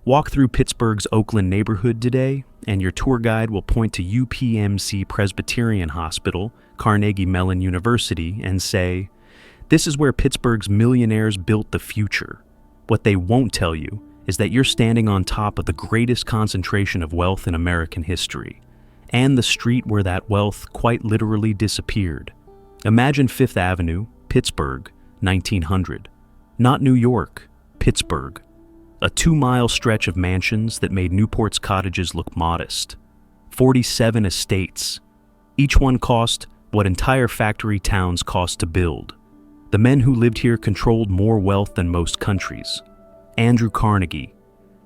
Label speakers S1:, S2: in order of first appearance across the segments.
S1: Walk through Pittsburgh's Oakland neighborhood today, and your tour guide will point to UPMC Presbyterian Hospital, Carnegie Mellon University, and say, "This is where Pittsburgh's millionaires built the future." What they won't tell you is that you're standing on top of the greatest concentration of wealth in American history, and the street where that wealth quite literally disappeared. Imagine Fifth Avenue, Pittsburgh, 1900. Not New York, Pittsburgh. A 2-mile stretch of mansions that made Newport's cottages look modest. 47 estates. Each one cost what entire factory towns cost to build. The men who lived here controlled more wealth than most countries. Andrew Carnegie,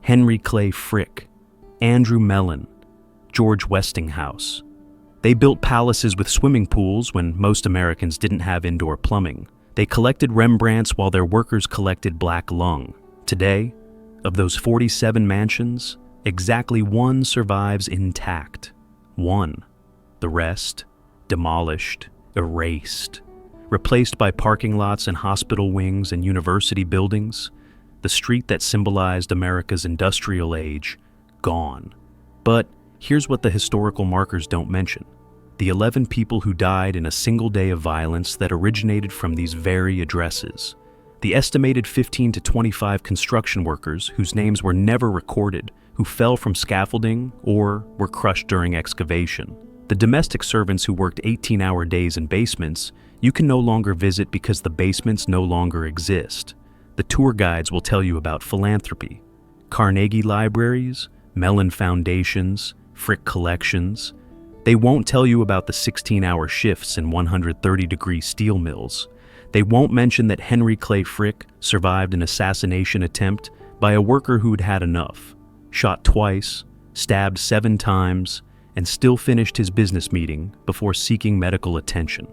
S1: Henry Clay Frick, Andrew Mellon, George Westinghouse. They built palaces with swimming pools when most Americans didn't have indoor plumbing. They collected Rembrandts while their workers collected black lung. Today, of those 47 mansions, exactly one survives intact. One. The rest, demolished, erased, replaced by parking lots and hospital wings and university buildings. The street that symbolized America's industrial age, gone. But here's what the historical markers don't mention: the 11 people who died in a single day of violence that originated from these very addresses. The estimated 15 to 25 construction workers whose names were never recorded, who fell from scaffolding or were crushed during excavation. The domestic servants who worked 18-hour days in basements you can no longer visit because the basements no longer exist. The tour guides will tell you about philanthropy, Carnegie libraries, Mellon foundations, Frick collections. They won't tell you about the 16-hour shifts in 130-degree steel mills. They won't mention that Henry Clay Frick survived an assassination attempt by a worker who'd had enough, shot twice, stabbed 7 times, and still finished his business meeting before seeking medical attention.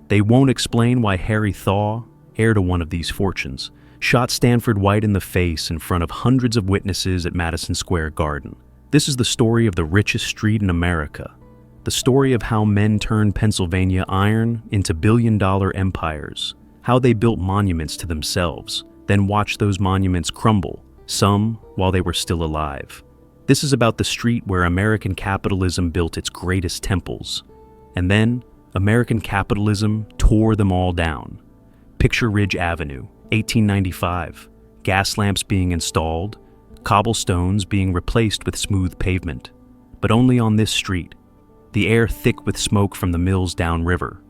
S1: They won't explain why Harry Thaw, heir to one of these fortunes, shot Stanford White in the face in front of hundreds of witnesses at Madison Square Garden. This is the story of the richest street in America. The story of how men turned Pennsylvania iron into billion-dollar empires. How they built monuments to themselves, then watched those monuments crumble, some while they were still alive. This is about the street where American capitalism built its greatest temples. And then, American capitalism tore them all down. Picture Ridge Avenue, 1895, gas lamps being installed, cobblestones being replaced with smooth pavement. But only on this street, the air thick with smoke from the mills downriver.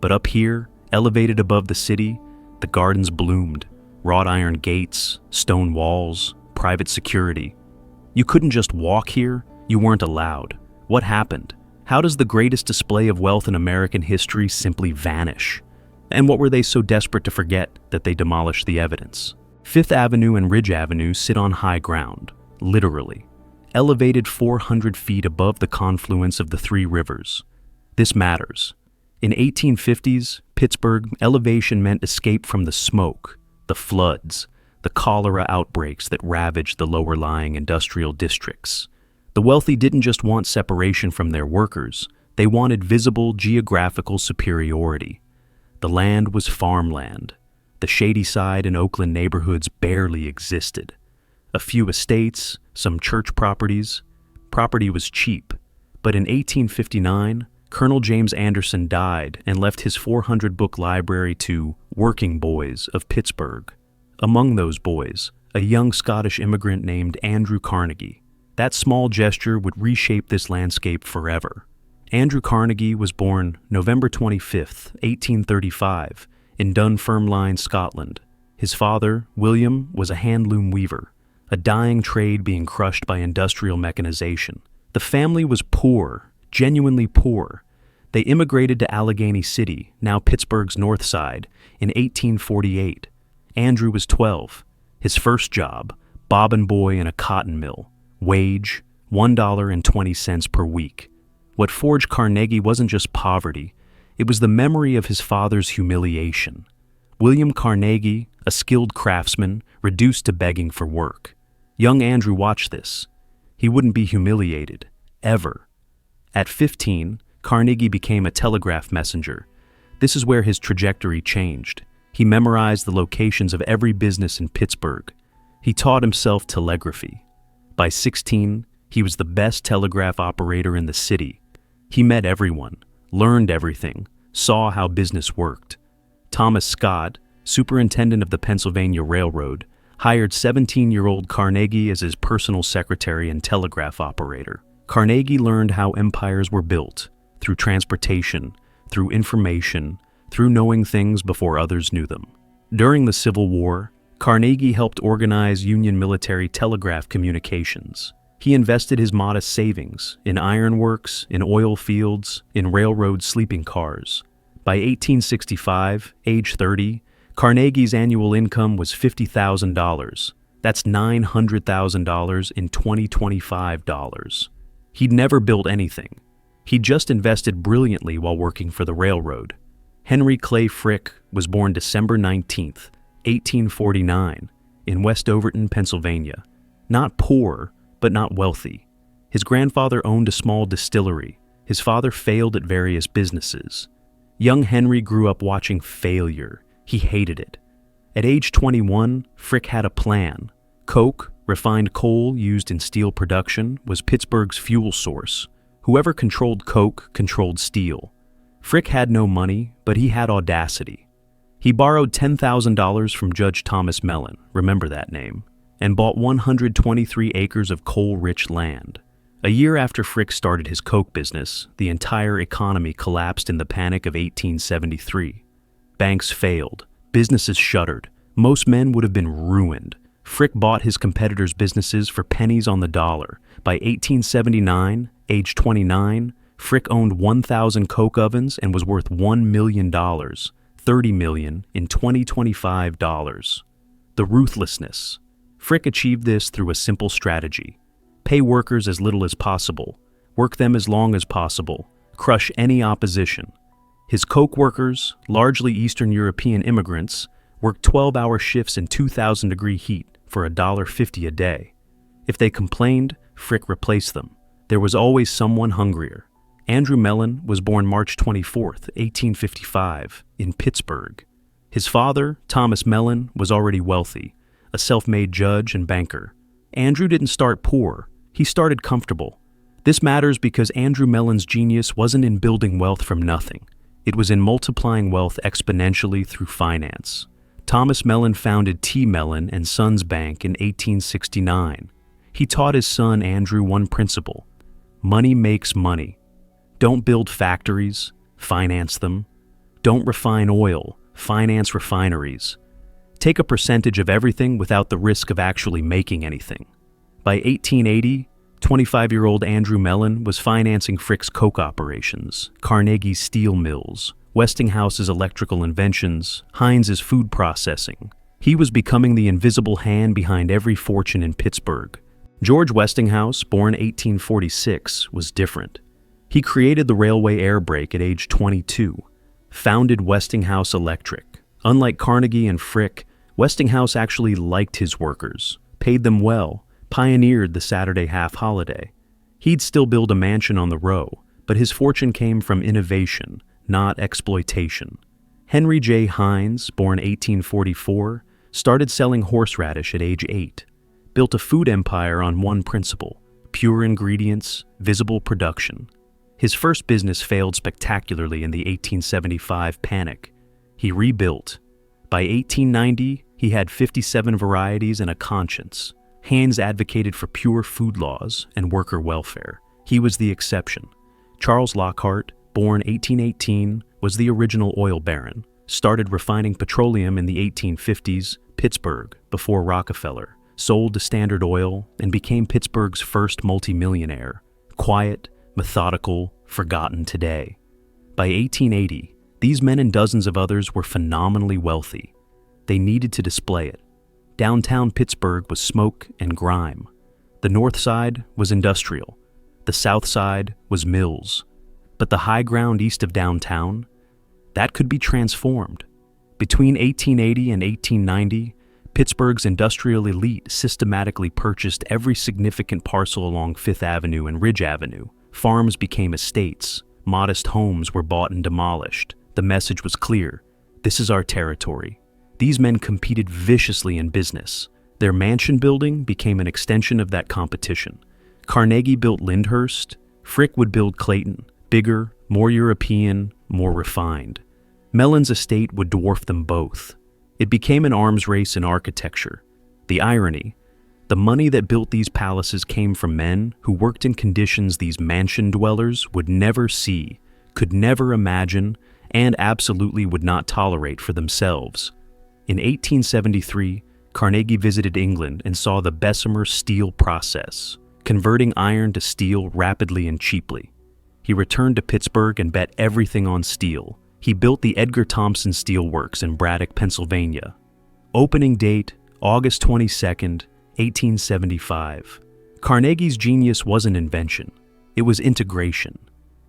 S1: But up here, elevated above the city, the gardens bloomed, wrought iron gates, stone walls, private security. You couldn't just walk here, you weren't allowed. What happened? How does the greatest display of wealth in American history simply vanish? And what were they so desperate to forget that they demolished the evidence? Fifth Avenue and Ridge Avenue sit on high ground, literally, elevated 400 feet above the confluence of the 3 rivers. This matters. In 1850s, Pittsburgh, elevation meant escape from the smoke, the floods, the cholera outbreaks that ravaged the lower-lying industrial districts. The wealthy didn't just want separation from their workers, they wanted visible geographical superiority. The land was farmland. The shady side and Oakland neighborhoods barely existed. A few estates, some church properties. Property was cheap, but in 1859, Colonel James Anderson died and left his 400-book library to working boys of Pittsburgh. Among those boys, a young Scottish immigrant named Andrew Carnegie. That small gesture would reshape this landscape forever. Andrew Carnegie was born November 25, 1835, in Dunfermline, Scotland. His father, William, was a hand-loom weaver, a dying trade being crushed by industrial mechanization. The family was poor, genuinely poor. They immigrated to Allegheny City, now Pittsburgh's north side, in 1848. Andrew was 12. His first job, bobbin boy in a cotton mill. Wage, $1.20 per week. What forged Carnegie wasn't just poverty, it was the memory of his father's humiliation. William Carnegie, a skilled craftsman, reduced to begging for work. Young Andrew watched this. He wouldn't be humiliated, ever. At 15, Carnegie became a telegraph messenger. This is where his trajectory changed. He memorized the locations of every business in Pittsburgh. He taught himself telegraphy. By 16, he was the best telegraph operator in the city. He met everyone, learned everything, saw how business worked. Thomas Scott, superintendent of the Pennsylvania Railroad, hired 17-year-old Carnegie as his personal secretary and telegraph operator. Carnegie learned how empires were built, through transportation, through information, through knowing things before others knew them. During the Civil War, Carnegie helped organize Union military telegraph communications. He invested his modest savings in ironworks, in oil fields, in railroad sleeping cars. By 1865, age 30, Carnegie's annual income was $50,000. That's $900,000 in 2025 dollars. He'd never built anything. He just invested brilliantly while working for the railroad. Henry Clay Frick was born December 19, 1849, in West Overton, Pennsylvania. Not poor, but not wealthy. His grandfather owned a small distillery. His father failed at various businesses. Young Henry grew up watching failure. He hated it. At age 21, Frick had a plan. Coke, refined coal used in steel production, was Pittsburgh's fuel source. Whoever controlled coke controlled steel. Frick had no money, but he had audacity. He borrowed $10,000 from Judge Thomas Mellon, remember that name, and bought 123 acres of coal-rich land. A year after Frick started his coke business, the entire economy collapsed in the Panic of 1873. Banks failed. Businesses shuttered. Most men would have been ruined. Frick bought his competitors' businesses for pennies on the dollar. By 1879, age 29, Frick owned 1,000 coke ovens and was worth $1 million, $30 million in 2025 dollars. The ruthlessness. Frick achieved this through a simple strategy. Pay workers as little as possible. Work them as long as possible. Crush any opposition. His coke workers, largely Eastern European immigrants, worked 12-hour shifts in 2,000-degree heat for $1.50 a day. If they complained, Frick replaced them. There was always someone hungrier. Andrew Mellon was born March 24, 1855, in Pittsburgh. His father, Thomas Mellon, was already wealthy, a self-made judge and banker. Andrew didn't start poor. He started comfortable. This matters because Andrew Mellon's genius wasn't in building wealth from nothing. It was in multiplying wealth exponentially through finance. Thomas Mellon founded T. Mellon and Sons Bank in 1869. He taught his son Andrew one principle: money makes money. Don't build factories, finance them. Don't refine oil, finance refineries. Take a percentage of everything without the risk of actually making anything. By 1880, 25-year-old Andrew Mellon was financing Frick's coke operations, Carnegie's steel mills, Westinghouse's electrical inventions, Heinz's food processing. He was becoming the invisible hand behind every fortune in Pittsburgh. George Westinghouse, born 1846, was different. He created the railway air brake at age 22, founded Westinghouse Electric. Unlike Carnegie and Frick, Westinghouse actually liked his workers, paid them well, pioneered the Saturday half-holiday. He'd still build a mansion on the Row, but his fortune came from innovation, not exploitation. Henry J. Heinz, born 1844, started selling horseradish at age 8, built a food empire on one principle: pure ingredients, visible production. His first business failed spectacularly in the 1875 panic. He rebuilt. By 1890, he had 57 varieties and a conscience. Heinz advocated for pure food laws and worker welfare. He was the exception. Charles Lockhart, born 1818, was the original oil baron, started refining petroleum in the 1850s, Pittsburgh, before Rockefeller, sold to Standard Oil, and became Pittsburgh's first multimillionaire. Quiet, methodical, forgotten today. By 1880, these men and dozens of others were phenomenally wealthy. They needed to display it. Downtown Pittsburgh was smoke and grime. The north side was industrial. The south side was mills. But the high ground east of downtown, that could be transformed. Between 1880 and 1890, Pittsburgh's industrial elite systematically purchased every significant parcel along Fifth Avenue and Ridge Avenue. Farms became estates. Modest homes were bought and demolished. The message was clear: this is our territory. These men competed viciously in business. Their mansion building became an extension of that competition. Carnegie built Lyndhurst, Frick would build Clayton, bigger, more European, more refined. Mellon's estate would dwarf them both. It became an arms race in architecture. The irony: the money that built these palaces came from men who worked in conditions these mansion dwellers would never see, could never imagine, and absolutely would not tolerate for themselves. In 1873, Carnegie visited England and saw the Bessemer steel process, converting iron to steel rapidly and cheaply. He returned to Pittsburgh and bet everything on steel. He built the Edgar Thomson Steel Works in Braddock, Pennsylvania. Opening date, August 22nd, 1875. Carnegie's genius wasn't invention. It was integration.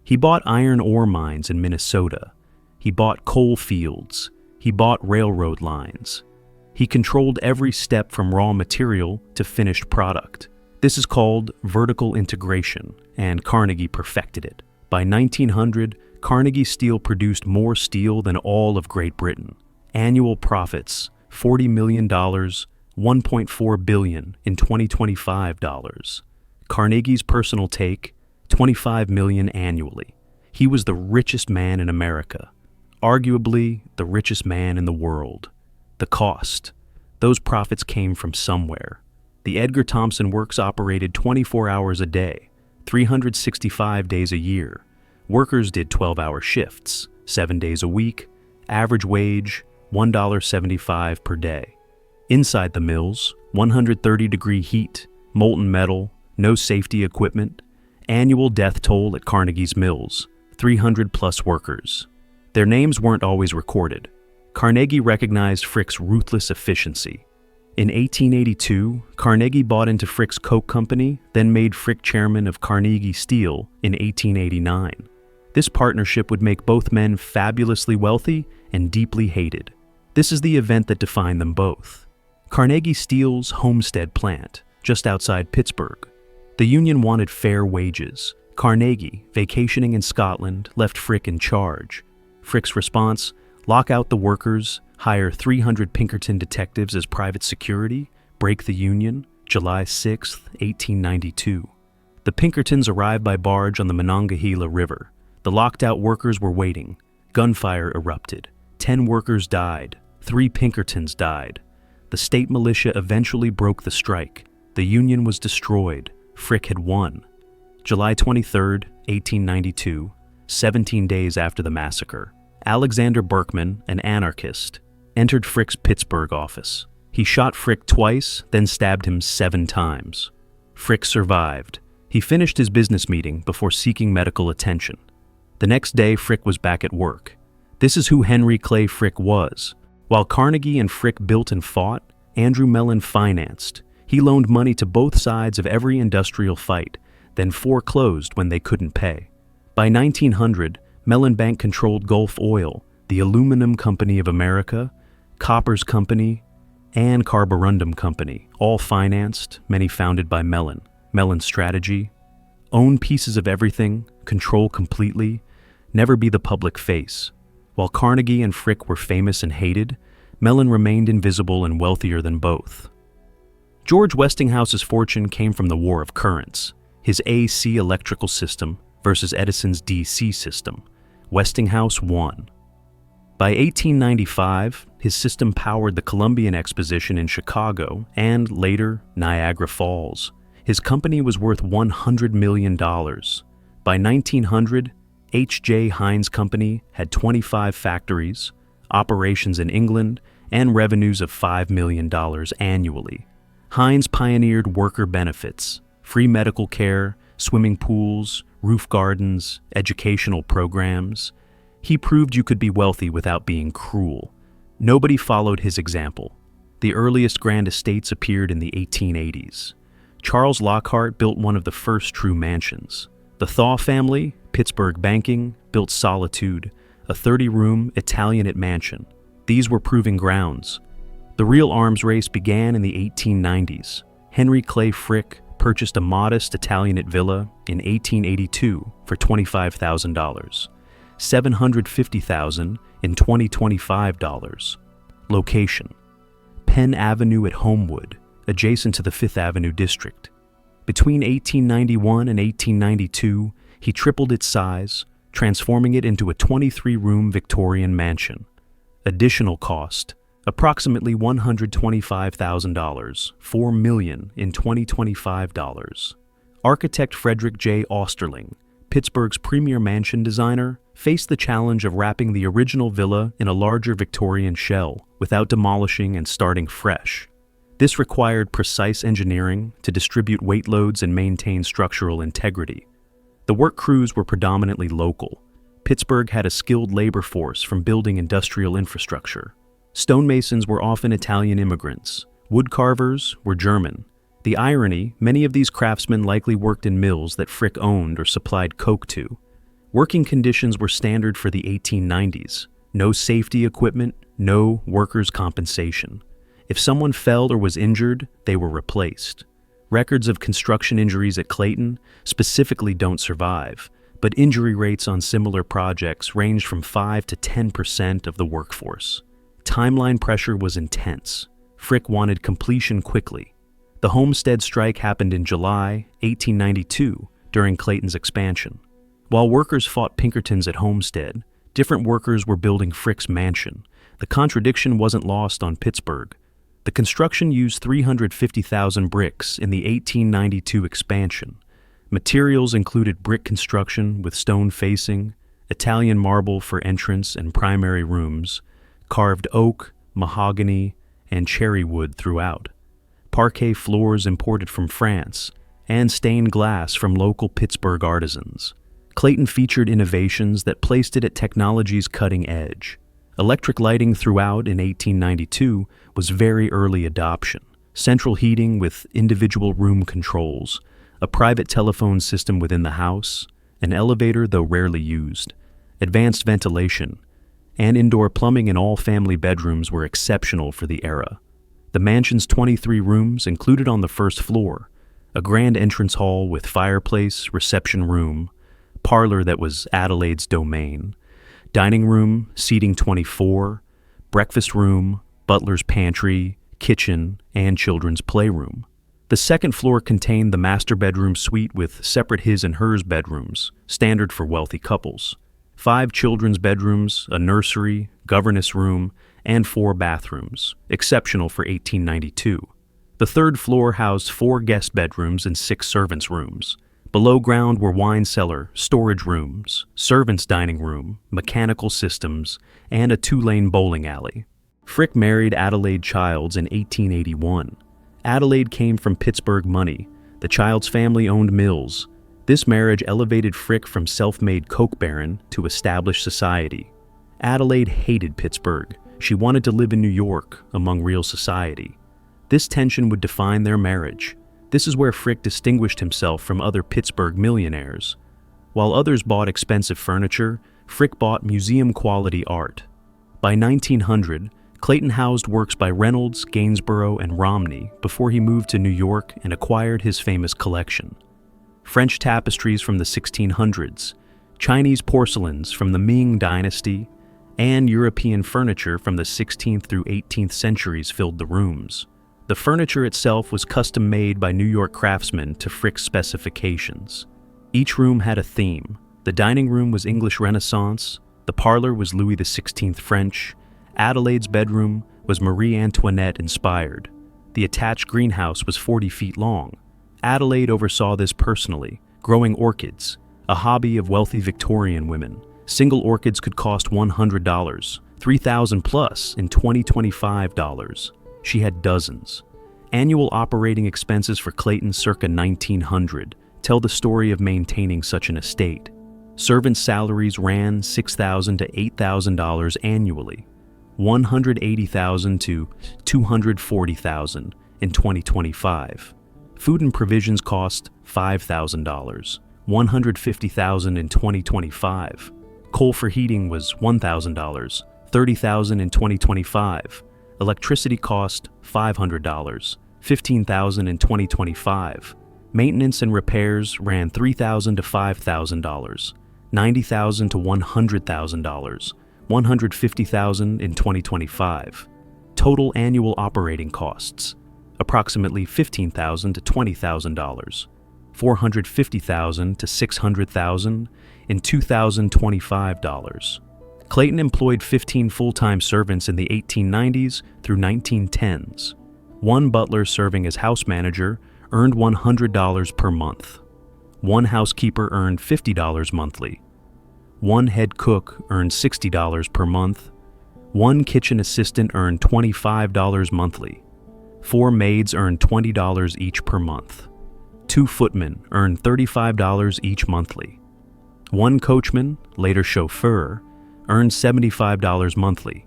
S1: He bought iron ore mines in Minnesota. He bought coal fields. He bought railroad lines. He controlled every step from raw material to finished product. This is called vertical integration, and Carnegie perfected it. By 1900, Carnegie Steel produced more steel than all of Great Britain. Annual profits, $40 million, $1.4 billion in 2025 dollars. Carnegie's personal take, $25 million annually. He was the richest man in America, arguably the richest man in the world. The cost: those profits came from somewhere. The Edgar Thomson Works operated 24 hours a day, 365 days a year. Workers did 12-hour shifts, 7 days a week. Average wage, $1.75 per day. Inside the mills, 130-degree heat, molten metal, no safety equipment. Annual death toll at Carnegie's mills, 300-plus workers. Their names weren't always recorded. Carnegie recognized Frick's ruthless efficiency. In 1882, Carnegie bought into Frick's Coke Company, then made Frick chairman of Carnegie Steel in 1889. This partnership would make both men fabulously wealthy and deeply hated. This is the event that defined them both. Carnegie Steel's Homestead plant, just outside Pittsburgh. The union wanted fair wages. Carnegie, vacationing in Scotland, left Frick in charge. Frick's response: lock out the workers, hire 300 Pinkerton detectives as private security, break the union, July 6, 1892. The Pinkertons arrived by barge on the Monongahela River. The locked-out workers were waiting. Gunfire erupted. 10 workers died. 3 Pinkertons died. The state militia eventually broke the strike. The union was destroyed. Frick had won. July 23, 1892, 17 days after the massacre. Alexander Berkman, an anarchist, entered Frick's Pittsburgh office. He shot Frick twice, then stabbed him 7 times. Frick survived. He finished his business meeting before seeking medical attention. The next day, Frick was back at work. This is who Henry Clay Frick was. While Carnegie and Frick built and fought, Andrew Mellon financed. He loaned money to both sides of every industrial fight, then foreclosed when they couldn't pay. By 1900, Mellon Bank controlled Gulf Oil, the Aluminum Company of America, Coppers Company, and Carborundum Company, all financed, many founded by Mellon. Mellon's strategy: own pieces of everything, control completely, never be the public face. While Carnegie and Frick were famous and hated, Mellon remained invisible and wealthier than both. George Westinghouse's fortune came from the war of currents, his AC electrical system versus Edison's DC system. Westinghouse won. By 1895, his system powered the Columbian Exposition in Chicago and, later, Niagara Falls. His company was worth $100 million. By 1900, H.J. Heinz Company had 25 factories, operations in England, and revenues of $5 million annually. Heinz pioneered worker benefits, free medical care, swimming pools, roof gardens, educational programs. He proved you could be wealthy without being cruel. Nobody followed his example. The earliest grand estates appeared in the 1880s. Charles Lockhart built one of the first true mansions. The Thaw family, Pittsburgh banking, built Solitude, a 30-room Italianate mansion. These were proving grounds. The real arms race began in the 1890s. Henry Clay Frick purchased a modest Italianate villa in 1882 for $25,000, $750,000 in 2025 dollars. Location: Penn Avenue at Homewood, adjacent to the Fifth Avenue district. Between 1891 and 1892, he tripled its size, transforming it into a 23-room Victorian mansion. Additional cost, approximately $125,000, $4 million in 2025 dollars. Architect Frederick J. Osterling, Pittsburgh's premier mansion designer, faced the challenge of wrapping the original villa in a larger Victorian shell without demolishing and starting fresh. This required precise engineering to distribute weight loads and maintain structural integrity. The work crews were predominantly local. Pittsburgh had a skilled labor force from building industrial infrastructure. Stonemasons were often Italian immigrants. Woodcarvers were German. The irony, many of these craftsmen likely worked in mills that Frick owned or supplied coke to. Working conditions were standard for the 1890s. No safety equipment, no workers' compensation. If someone fell or was injured, they were replaced. Records of construction injuries at Clayton specifically don't survive, but injury rates on similar projects ranged from 5 to 10% of the workforce. Timeline pressure was intense. Frick wanted completion quickly. The Homestead strike happened in July 1892 during Clayton's expansion. While workers fought Pinkertons at Homestead, different workers were building Frick's mansion. The contradiction wasn't lost on Pittsburgh. The construction used 350,000 bricks in the 1892 expansion. Materials included brick construction with stone facing, Italian marble for entrance and primary rooms, carved oak, mahogany, and cherry wood throughout, parquet floors imported from France, and stained glass from local Pittsburgh artisans. Clayton featured innovations that placed it at technology's cutting edge. Electric lighting throughout in 1892 was very early adoption. Central heating with individual room controls, a private telephone system within the house, an elevator though rarely used, advanced ventilation, and indoor plumbing in all family bedrooms were exceptional for the era. The mansion's 23 rooms included on the first floor a grand entrance hall with fireplace, reception room, parlor that was Adelaide's domain, dining room, seating 24, breakfast room, butler's pantry, kitchen, and children's playroom. The second floor contained the master bedroom suite with separate his and hers bedrooms, standard for wealthy couples, 5 children's bedrooms, a nursery, governess room, and 4 bathrooms, exceptional for 1892. The third floor housed 4 guest bedrooms and 6 servants' rooms. Below ground were wine cellar, storage rooms, servants' dining room, mechanical systems, and a 2-lane bowling alley. Frick married Adelaide Childs in 1881. Adelaide came from Pittsburgh money. The Childs family owned mills. This marriage elevated Frick from self-made coke baron to established society. Adelaide hated Pittsburgh. She wanted to live in New York, among real society. This tension would define their marriage. This is where Frick distinguished himself from other Pittsburgh millionaires. While others bought expensive furniture, Frick bought museum-quality art. By 1900, Clayton housed works by Reynolds, Gainsborough, and Romney before he moved to New York and acquired his famous collection. French tapestries from the 1600s, Chinese porcelains from the Ming Dynasty, and European furniture from the 16th through 18th centuries filled the rooms. The furniture itself was custom-made by New York craftsmen to Frick's specifications. Each room had a theme. The dining room was English Renaissance, the parlor was Louis XVI French, Adelaide's bedroom was Marie Antoinette inspired. The attached greenhouse was 40 feet long. Adelaide oversaw this personally, growing orchids, a hobby of wealthy Victorian women. Single orchids could cost $100, $3,000 plus in 2025 dollars. She had dozens. Annual operating expenses for Clayton circa 1900 tell the story of maintaining such an estate. Servants' salaries ran $6,000 to $8,000 annually, $180,000 to $240,000 in 2025. Food and provisions cost $5,000, $150,000 in 2025. Coal for heating was $1,000, $30,000 in 2025. Electricity cost $500, $15,000 in 2025. Maintenance and repairs ran $3,000 to $5,000, $90,000 to $100,000, $150,000 in 2025. Total annual operating costs approximately $15,000 to $20,000, $450,000 to $600,000, and $2,025. Clayton employed 15 full-time servants in the 1890s through 1910s. One butler serving as house manager earned $100 per month. One housekeeper earned $50 monthly. One head cook earned $60 per month. One kitchen assistant earned $25 monthly. 4 maids earned $20 each per month. 2 footmen earned $35 each monthly. One coachman, later chauffeur, earned $75 monthly.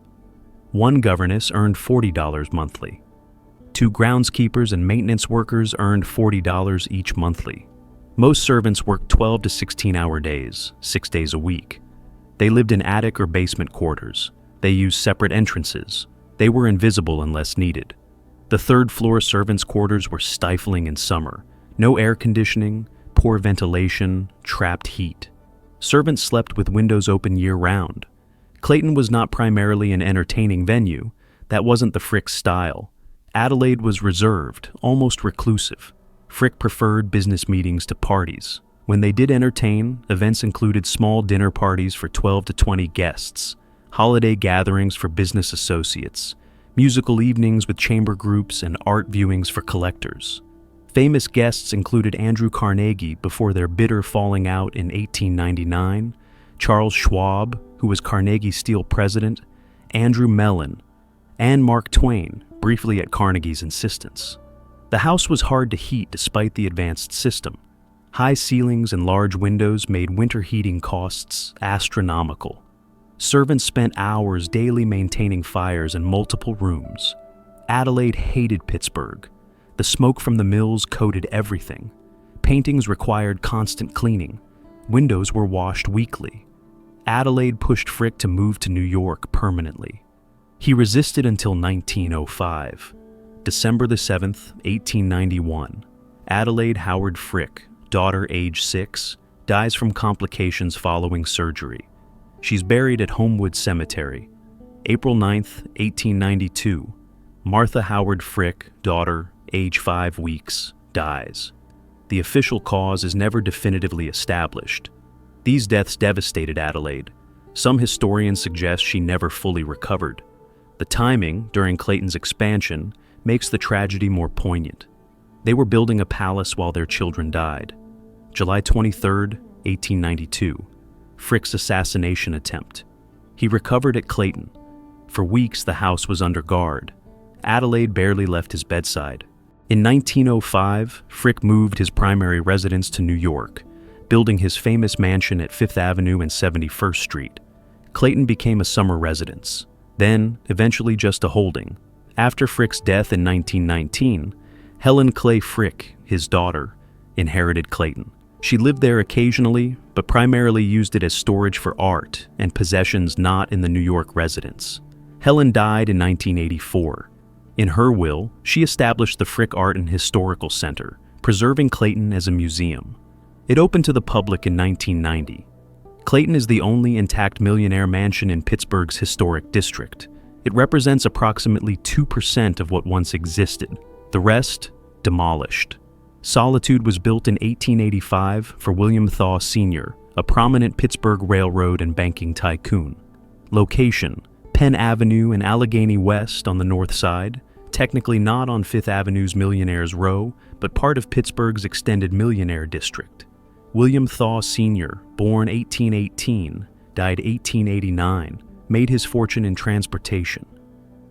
S1: One governess earned $40 monthly. 2 groundskeepers and maintenance workers earned $40 each monthly. Most servants worked 12 to 16-hour days, 6 days a week. They lived in attic or basement quarters. They used separate entrances. They were invisible unless needed. The third-floor servants' quarters were stifling in summer. No air conditioning, poor ventilation, trapped heat. Servants slept with windows open year-round. Clayton was not primarily an entertaining venue. That wasn't the Frick style. Adelaide was reserved, almost reclusive. Frick preferred business meetings to parties. When they did entertain, events included small dinner parties for 12 to 20 guests, holiday gatherings for business associates, musical evenings with chamber groups, and art viewings for collectors. Famous guests included Andrew Carnegie before their bitter falling out in 1899, Charles Schwab, who was Carnegie Steel president, Andrew Mellon, and Mark Twain, briefly at Carnegie's insistence. The house was hard to heat despite the advanced system. High ceilings and large windows made winter heating costs astronomical. Servants spent hours daily maintaining fires in multiple rooms. Adelaide hated Pittsburgh. The smoke from the mills coated everything. Paintings required constant cleaning. Windows were washed weekly. Adelaide pushed Frick to move to New York permanently. He resisted until 1905. December the 7th, 1891. Adelaide Howard Frick, daughter age 6, dies from complications following surgery. She's buried at Homewood Cemetery. April 9th, 1892. Martha Howard Frick, daughter, age 5 weeks, dies. The official cause is never definitively established. These deaths devastated Adelaide. Some historians suggest she never fully recovered. The timing, during Clayton's expansion, makes the tragedy more poignant. They were building a palace while their children died. July 23rd, 1892. Frick's assassination attempt. He recovered at Clayton. For weeks, the house was under guard. Adelaide barely left his bedside. In 1905, Frick moved his primary residence to New York, building his famous mansion at 5th Avenue and 71st Street. Clayton became a summer residence, then eventually just a holding. After Frick's death in 1919, Helen Clay Frick, his daughter, inherited Clayton. She lived there occasionally, but primarily used it as storage for art and possessions not in the New York residence. Helen died in 1984. In her will, she established the Frick Art and Historical Center, preserving Clayton as a museum. It opened to the public in 1990. Clayton is the only intact millionaire mansion in Pittsburgh's historic district. It represents approximately 2% of what once existed. The rest, demolished. Solitude was built in 1885 for William Thaw Sr., a prominent Pittsburgh railroad and banking tycoon. Location: Penn Avenue and Allegheny West on the north side, technically not on 5th Avenue's Millionaires Row, but part of Pittsburgh's extended millionaire district. William Thaw Sr., born 1818, died 1889, made his fortune in transportation.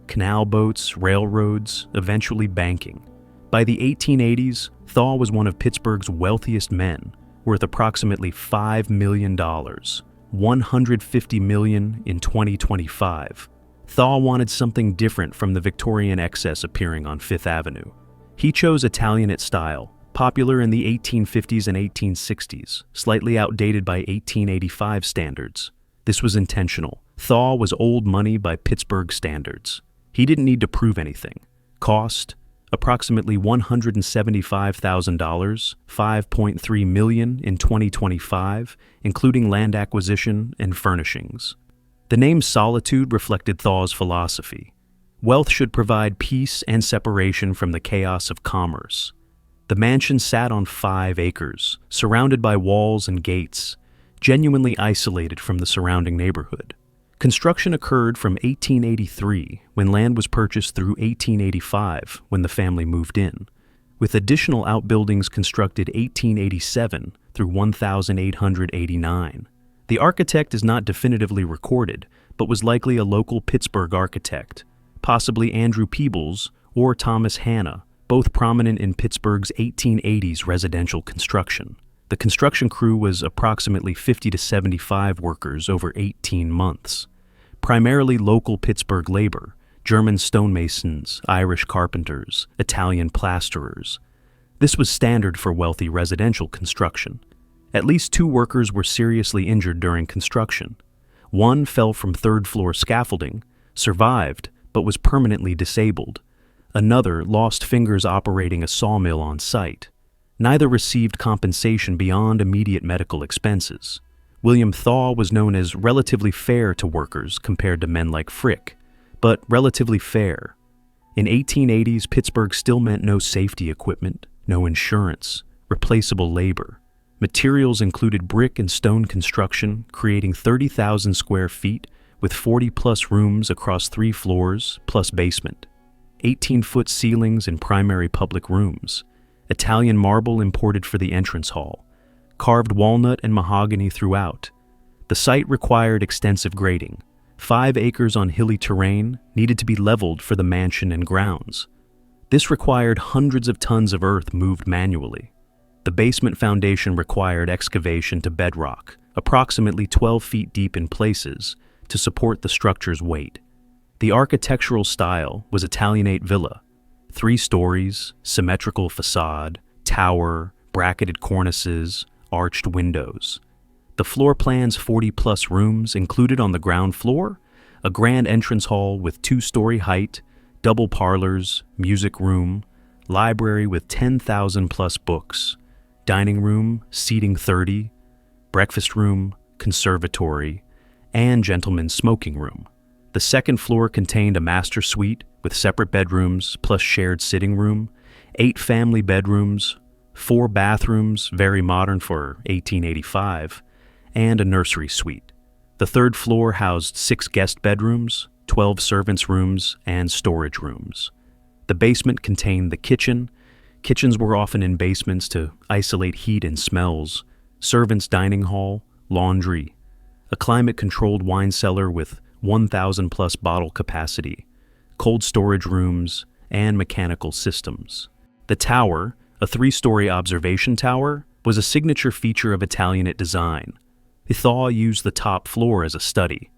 S1: Canal boats, railroads, eventually banking. By the 1880s, Thaw was one of Pittsburgh's wealthiest men, worth approximately $5 million, $150 million in 2025. Thaw wanted something different from the Victorian excess appearing on 5th Avenue. He chose Italianate style, popular in the 1850s and 1860s, slightly outdated by 1885 standards. This was intentional. Thaw was old money by Pittsburgh standards. He didn't need to prove anything. Cost: approximately $175,000, $5.3 million in 2025, including land acquisition and furnishings. The name Solitude reflected Thaw's philosophy. Wealth should provide peace and separation from the chaos of commerce. The mansion sat on 5 acres, surrounded by walls and gates, genuinely isolated from the surrounding neighborhood. Construction occurred from 1883, when land was purchased, through 1885, when the family moved in, with additional outbuildings constructed 1887 through 1889. The architect is not definitively recorded, but was likely a local Pittsburgh architect, possibly Andrew Peebles or Thomas Hanna, both prominent in Pittsburgh's 1880s residential construction. The construction crew was approximately 50 to 75 workers over 18 months, primarily local Pittsburgh labor, German stonemasons, Irish carpenters, Italian plasterers. This was standard for wealthy residential construction. At least 2 workers were seriously injured during construction. One fell from 3rd-floor scaffolding, survived, but was permanently disabled. Another lost fingers operating a sawmill on site. Neither received compensation beyond immediate medical expenses. William Thaw was known as relatively fair to workers compared to men like Frick, but relatively fair. In 1880s, Pittsburgh still meant no safety equipment, no insurance, replaceable labor. Materials included brick and stone construction, creating 30,000 square feet with 40-plus rooms across 3 floors, plus basement. 18-foot ceilings in primary public rooms. Italian marble imported for the entrance hall. Carved walnut and mahogany throughout. The site required extensive grading. 5 acres on hilly terrain needed to be leveled for the mansion and grounds. This required hundreds of tons of earth moved manually. The basement foundation required excavation to bedrock, approximately 12 feet deep in places, to support the structure's weight. The architectural style was Italianate villa, 3 stories, symmetrical facade, tower, bracketed cornices, arched windows. The floor plan's 40-plus rooms included on the ground floor a grand entrance hall with 2-story height, double parlors, music room, library with 10,000-plus books, dining room, seating 30, breakfast room, conservatory, and gentlemen's smoking room. The 2nd floor contained a master suite with separate bedrooms plus shared sitting room, 8 family bedrooms, 4 bathrooms, very modern for 1885, and a nursery suite. The 3rd floor housed 6 guest bedrooms, 12 servants' rooms, and storage rooms. The basement contained the kitchen. Kitchens were often in basements to isolate heat and smells, servants' dining hall, laundry, a climate-controlled wine cellar with 1,000-plus bottle capacity, cold storage rooms, and mechanical systems. The tower, a 3-story observation tower, was a signature feature of Italianate design. Thaw used the top floor as a study.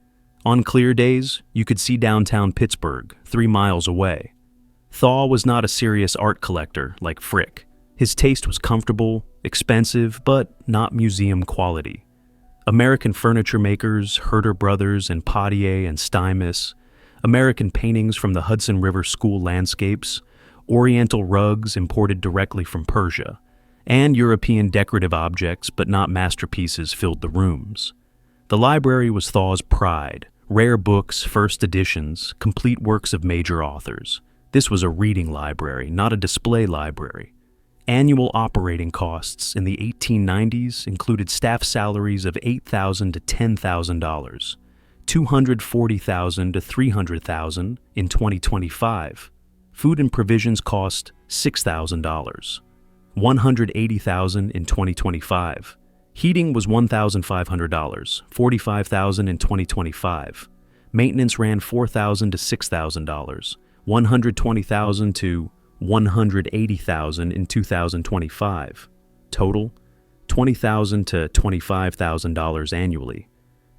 S1: On clear days, you could see downtown Pittsburgh, 3 miles away. Thaw was not a serious art collector like Frick. His taste was comfortable, expensive, but not museum quality. American furniture makers, Herder Brothers and Potier and Stymis, American paintings from the Hudson River school landscapes, Oriental rugs imported directly from Persia, and European decorative objects but not masterpieces filled the rooms. The library was Thaw's pride, rare books, first editions, complete works of major authors. This was a reading library, not a display library. Annual operating costs in the 1890s included staff salaries of $8,000 to $10,000, $240,000 to $300,000 in 2025. Food and provisions cost $6,000, $180,000 in 2025. Heating was $1,500, $45,000 in 2025. Maintenance ran $4,000 to $6,000, $120,000 to $180,000 in 2025. Total, $20,000 to $25,000 annually,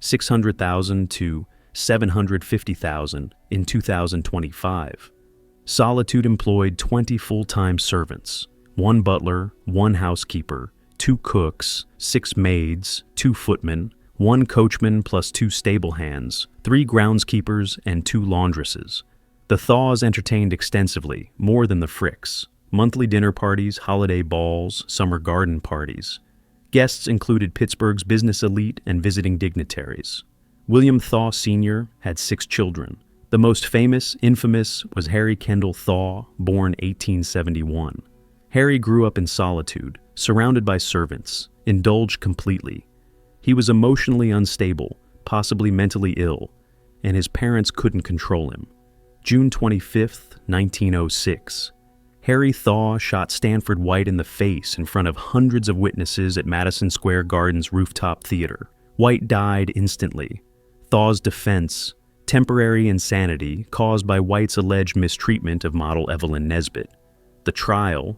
S1: $600,000 to $750,000 in 2025. Solitude employed 20 full-time servants, 1 butler, 1 housekeeper, 2 cooks, 6 maids, 2 footmen, 1 coachman plus 2 stable hands, 3 groundskeepers, and 2 laundresses. The Thaws entertained extensively, more than the Fricks. Monthly dinner parties, holiday balls, summer garden parties. Guests included Pittsburgh's business elite and visiting dignitaries. William Thaw Sr. had 6 children, The most infamous, was Harry Kendall Thaw, born 1871. Harry grew up in solitude, surrounded by servants, indulged completely. He was emotionally unstable, possibly mentally ill, and his parents couldn't control him. June 25, 1906. Harry Thaw shot Stanford White in the face in front of hundreds of witnesses at Madison Square Garden's rooftop theater. White died instantly. Thaw's defense: temporary insanity caused by White's alleged mistreatment of model Evelyn Nesbit. The trial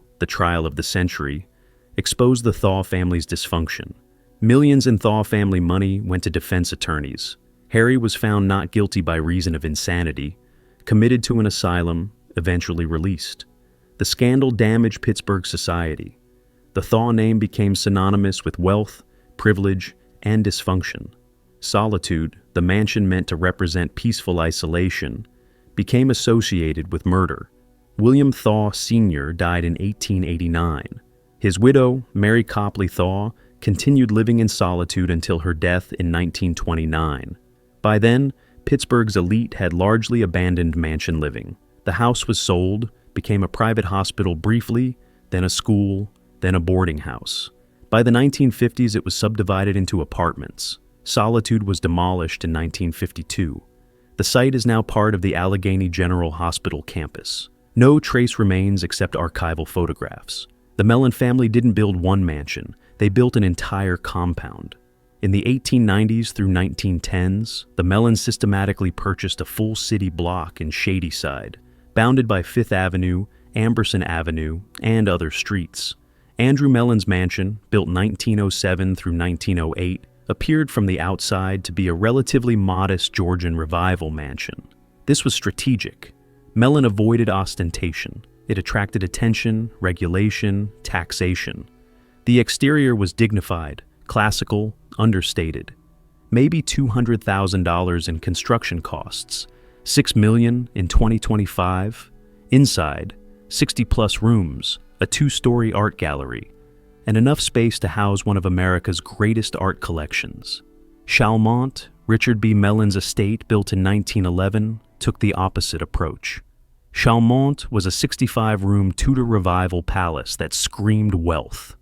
S1: of the century, exposed the Thaw family's dysfunction. Millions in Thaw family money went to defense attorneys. Harry was found not guilty by reason of insanity, committed to an asylum, eventually released. The scandal damaged Pittsburgh society. The Thaw name became synonymous with wealth, privilege, and dysfunction. Solitude, the mansion meant to represent peaceful isolation, became associated with murder. William Thaw Sr. died in 1889. His widow, Mary Copley Thaw, continued living in solitude until her death in 1929. By then, Pittsburgh's elite had largely abandoned mansion living. The house was sold, became a private hospital briefly, then a school, then a boarding house. By the 1950s, it was subdivided into apartments. Solitude was demolished in 1952. The site is now part of the Allegheny General Hospital campus. No trace remains except archival photographs. The Mellon family didn't build one mansion, they built an entire compound. In the 1890s through 1910s, the Mellons systematically purchased a full city block in Shadyside, bounded by Fifth Avenue, Amberson Avenue, and other streets. Andrew Mellon's mansion, built 1907 through 1908, appeared from the outside to be a relatively modest Georgian revival mansion. This was strategic. Mellon avoided ostentation. It attracted attention, regulation, taxation. The exterior was dignified, classical, understated. Maybe $200,000 in construction costs, $6 million in 2025. Inside, 60-plus rooms, a 2-story art gallery, and enough space to house one of America's greatest art collections. Chalmont, Richard B. Mellon's estate, built in 1911, took the opposite approach. Chalmont was a 65-room Tudor Revival palace that screamed wealth.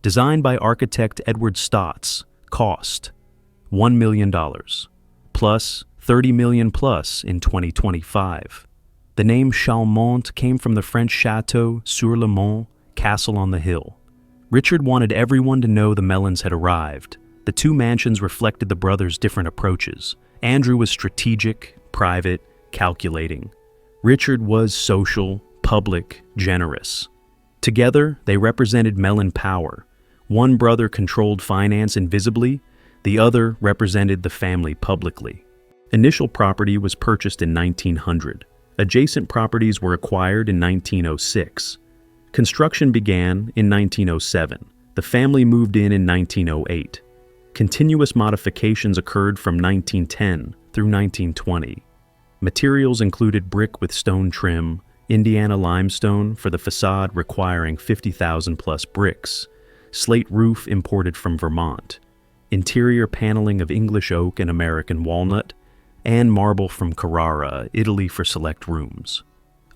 S1: Designed by architect Edward Stotts, cost $1 million, plus $30 million plus in 2025. The name Chalmont came from the French Château sur le Mont, castle on the hill. Richard wanted everyone to know the Mellons had arrived. The two mansions reflected the brothers' different approaches. Andrew was strategic, private, calculating. Richard was social, public, generous. Together, they represented Mellon power. One brother controlled finance invisibly, the other represented the family publicly. Initial property was purchased in 1900. Adjacent properties were acquired in 1906. Construction began in 1907. The family moved in 1908. Continuous modifications occurred from 1910 through 1920. Materials included brick with stone trim, Indiana limestone for the facade requiring 50,000 plus bricks, slate roof imported from Vermont, interior paneling of English oak and American walnut, and marble from Carrara, Italy for select rooms.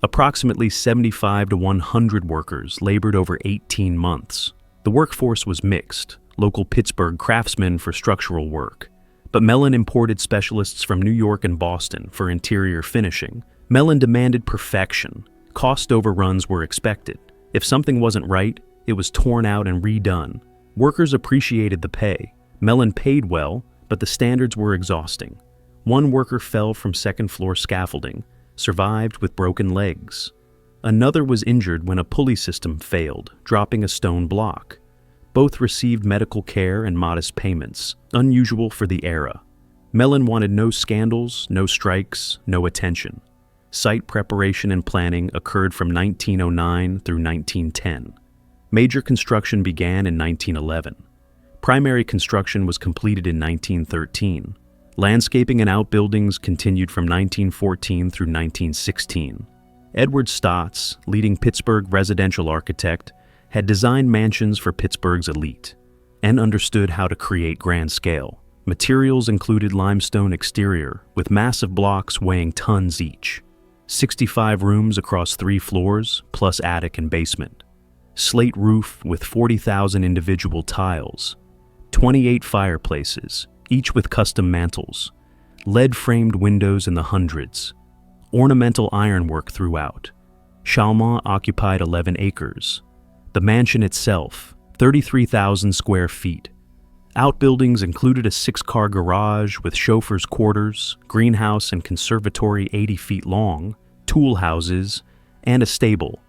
S1: Approximately 75 to 100 workers labored over 18 months. The workforce was mixed, local Pittsburgh craftsmen for structural work, but Mellon imported specialists from New York and Boston for interior finishing. Mellon demanded perfection. Cost overruns were expected. If something wasn't right, it was torn out and redone. Workers appreciated the pay. Mellon paid well, but the standards were exhausting. One worker fell from second-floor scaffolding, survived with broken legs. Another was injured when a pulley system failed, dropping a stone block. Both received medical care and modest payments, unusual for the era. Mellon wanted no scandals, no strikes, no attention. Site preparation and planning occurred from 1909 through 1910. Major construction began in 1911. Primary construction was completed in 1913. Landscaping and outbuildings continued from 1914 through 1916. Edward Stotts, leading Pittsburgh residential architect, had designed mansions for Pittsburgh's elite and understood how to create grand scale. Materials included limestone exterior, with massive blocks weighing tons each. 65 rooms across 3 floors, plus attic and basement. Slate roof with 40,000 individual tiles. 28 fireplaces, each with custom mantels. Lead-framed windows in the hundreds. Ornamental ironwork throughout. Chalmont occupied 11 acres. The mansion itself, 33,000 square feet. Outbuildings included a 6-car garage with chauffeur's quarters, greenhouse and conservatory 80 feet long, tool houses, and a stable,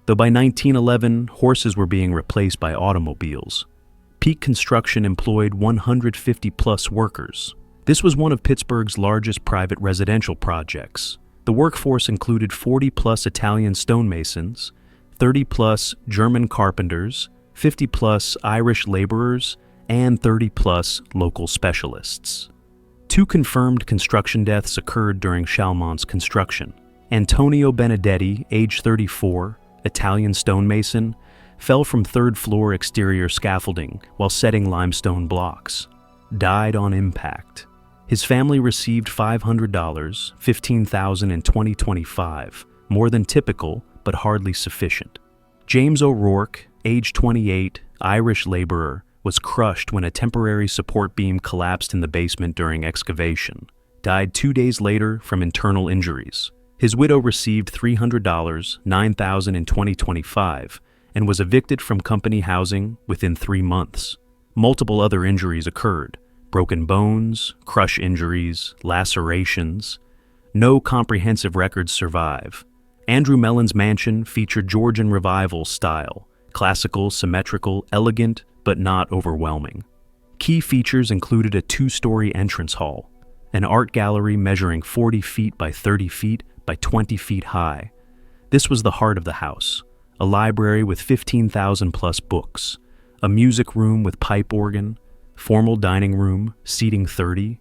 S1: though by 1911, horses were being replaced by automobiles. Peak construction employed 150-plus workers. This was one of Pittsburgh's largest private residential projects. The workforce included 40-plus Italian stonemasons, 30-plus German carpenters, 50-plus Irish laborers, and 30-plus local specialists. 2 confirmed construction deaths occurred during Chalmont's construction. Antonio Benedetti, age 34, Italian stonemason, fell from 3rd-floor exterior scaffolding while setting limestone blocks. Died on impact. His family received $500, $15,000 in 2025, more than typical, but hardly sufficient. James O'Rourke, age 28, Irish laborer, was crushed when a temporary support beam collapsed in the basement during excavation. Died 2 days later from internal injuries. His widow received $300, $9,000 in 2025, and was evicted from company housing within 3 months. Multiple other injuries occurred: broken bones, crush injuries, lacerations. No comprehensive records survive. Andrew Mellon's mansion featured Georgian Revival style, classical, symmetrical, elegant, but not overwhelming. Key features included a 2-story entrance hall, an art gallery measuring 40 feet by 30 feet by 20 feet high. This was the heart of the house, a library with 15,000-plus books, a music room with pipe organ, formal dining room, seating 30,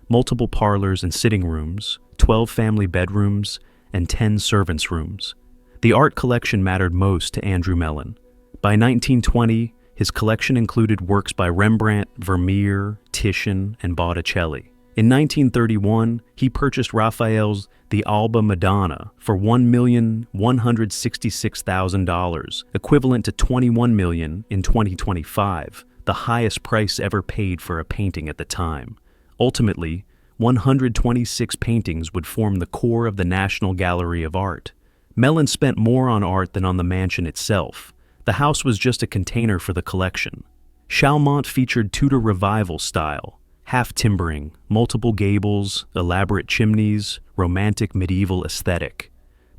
S1: multiple parlors and sitting rooms, 12 family bedrooms, and 10 servants' rooms. The art collection mattered most to Andrew Mellon. By 1920, his collection included works by Rembrandt, Vermeer, Titian, and Botticelli. In 1931, he purchased Raphael's The Alba Madonna for $1,166,000, equivalent to $21 million in 2025, the highest price ever paid for a painting at the time. Ultimately, 126 paintings would form the core of the National Gallery of Art. Mellon spent more on art than on the mansion itself. The house was just a container for the collection. Chalmont featured Tudor Revival style, half-timbering, multiple gables, elaborate chimneys, romantic medieval aesthetic.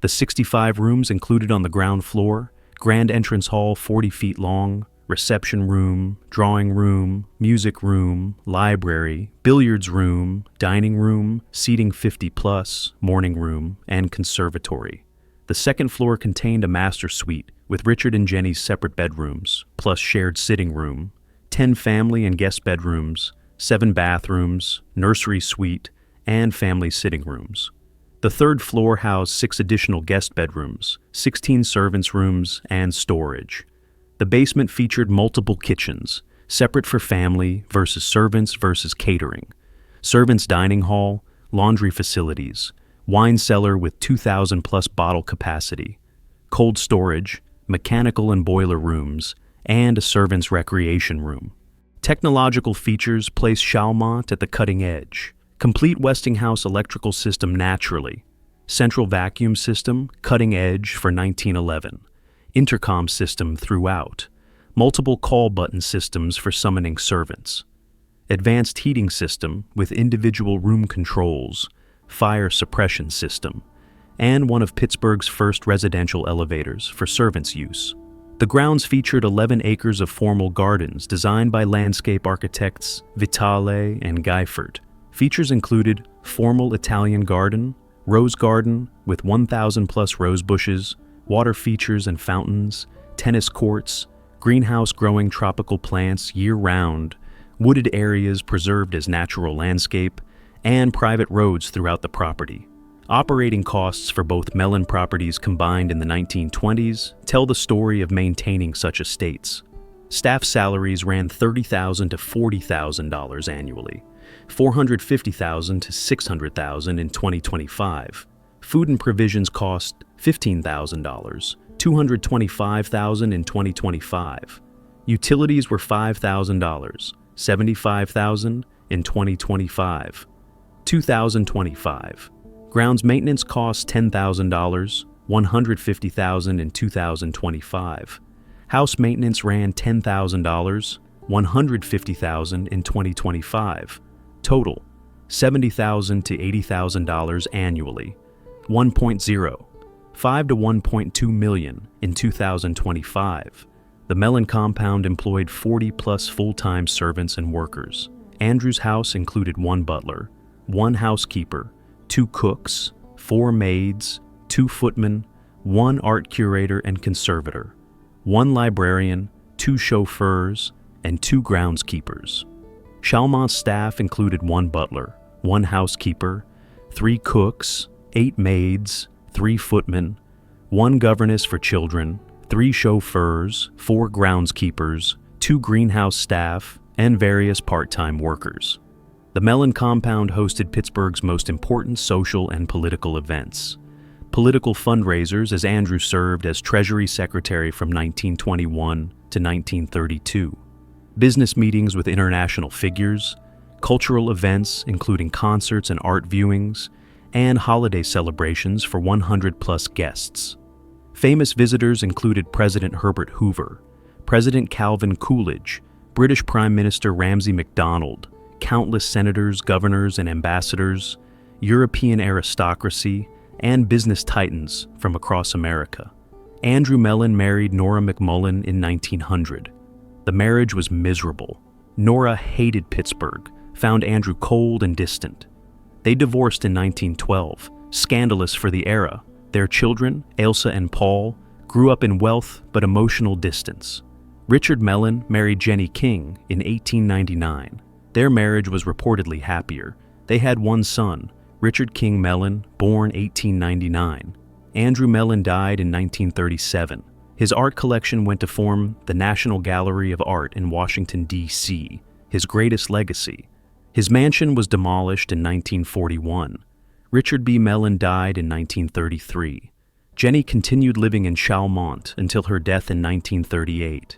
S1: The 65 rooms included on the ground floor, grand entrance hall 40 feet long, reception room, drawing room, music room, library, billiards room, dining room, seating 50-plus, morning room, and conservatory. The 2nd floor contained a master suite with Richard and Jenny's separate bedrooms, plus shared sitting room, 10 family and guest bedrooms, 7 bathrooms, nursery suite, and family sitting rooms. The 3rd floor housed 6 additional guest bedrooms, 16 servants' rooms, and storage. The basement featured multiple kitchens, separate for family versus servants versus catering, servants' dining hall, laundry facilities, wine cellar with 2,000-plus bottle capacity, cold storage, mechanical and boiler rooms, and a servants' recreation room. Technological features place Chalmont at the cutting edge. Complete Westinghouse electrical system naturally. Central vacuum system, cutting edge for 1911. Intercom system throughout. Multiple call button systems for summoning servants. Advanced heating system with individual room controls, fire suppression system, and one of Pittsburgh's first residential elevators for servants' use. The grounds featured 11 acres of formal gardens designed by landscape architects Vitale and Geifert. Features included formal Italian garden, rose garden with 1,000-plus rose bushes, water features and fountains, tennis courts, greenhouse growing tropical plants year-round, wooded areas preserved as natural landscape, and private roads throughout the property. Operating costs for both Mellon properties combined in the 1920s tell the story of maintaining such estates. Staff salaries ran $30,000 to $40,000 annually, $450,000 to $600,000 in 2025. Food and provisions cost $15,000, $225,000 in 2025. Utilities were $5,000, $75,000 in 2025. 2025. Grounds maintenance costs $10,000, $150,000 in 2025. House maintenance ran $10,000, $150,000 in 2025. Total, $70,000 to $80,000 annually. 1.0, 5 to 1.2 million in 2025. The Mellon compound employed 40-plus full-time servants and workers. Andrew's house included 1 butler, 1 housekeeper, 2 cooks, 4 maids, 2 footmen, 1 art curator and conservator, 1 librarian, 2 chauffeurs, and 2 groundskeepers. Chalmont's staff included 1 butler, 1 housekeeper, 3 cooks, 8 maids, 3 footmen, 1 governess for children, 3 chauffeurs, 4 groundskeepers, 2 greenhouse staff, and various part-time workers. The Mellon compound hosted Pittsburgh's most important social and political events. Political fundraisers, as Andrew served as Treasury Secretary from 1921 to 1932. Business meetings with international figures, cultural events including concerts and art viewings, and holiday celebrations for 100-plus guests. Famous visitors included President Herbert Hoover, President Calvin Coolidge, British Prime Minister Ramsay MacDonald, countless senators, governors, and ambassadors, European aristocracy, and business titans from across America. Andrew Mellon married Nora McMullen in 1900. The marriage was miserable. Nora hated Pittsburgh, found Andrew cold and distant. They divorced in 1912, scandalous for the era. Their children, Ailsa and Paul, grew up in wealth but emotional distance. Richard Mellon married Jenny King in 1899. Their marriage was reportedly happier. They had 1 son, Richard King Mellon, born 1899. Andrew Mellon died in 1937. His art collection went to form the National Gallery of Art in Washington, D.C., his greatest legacy. His mansion was demolished in 1941. Richard B. Mellon died in 1933. Jenny continued living in Chalmont until her death in 1938.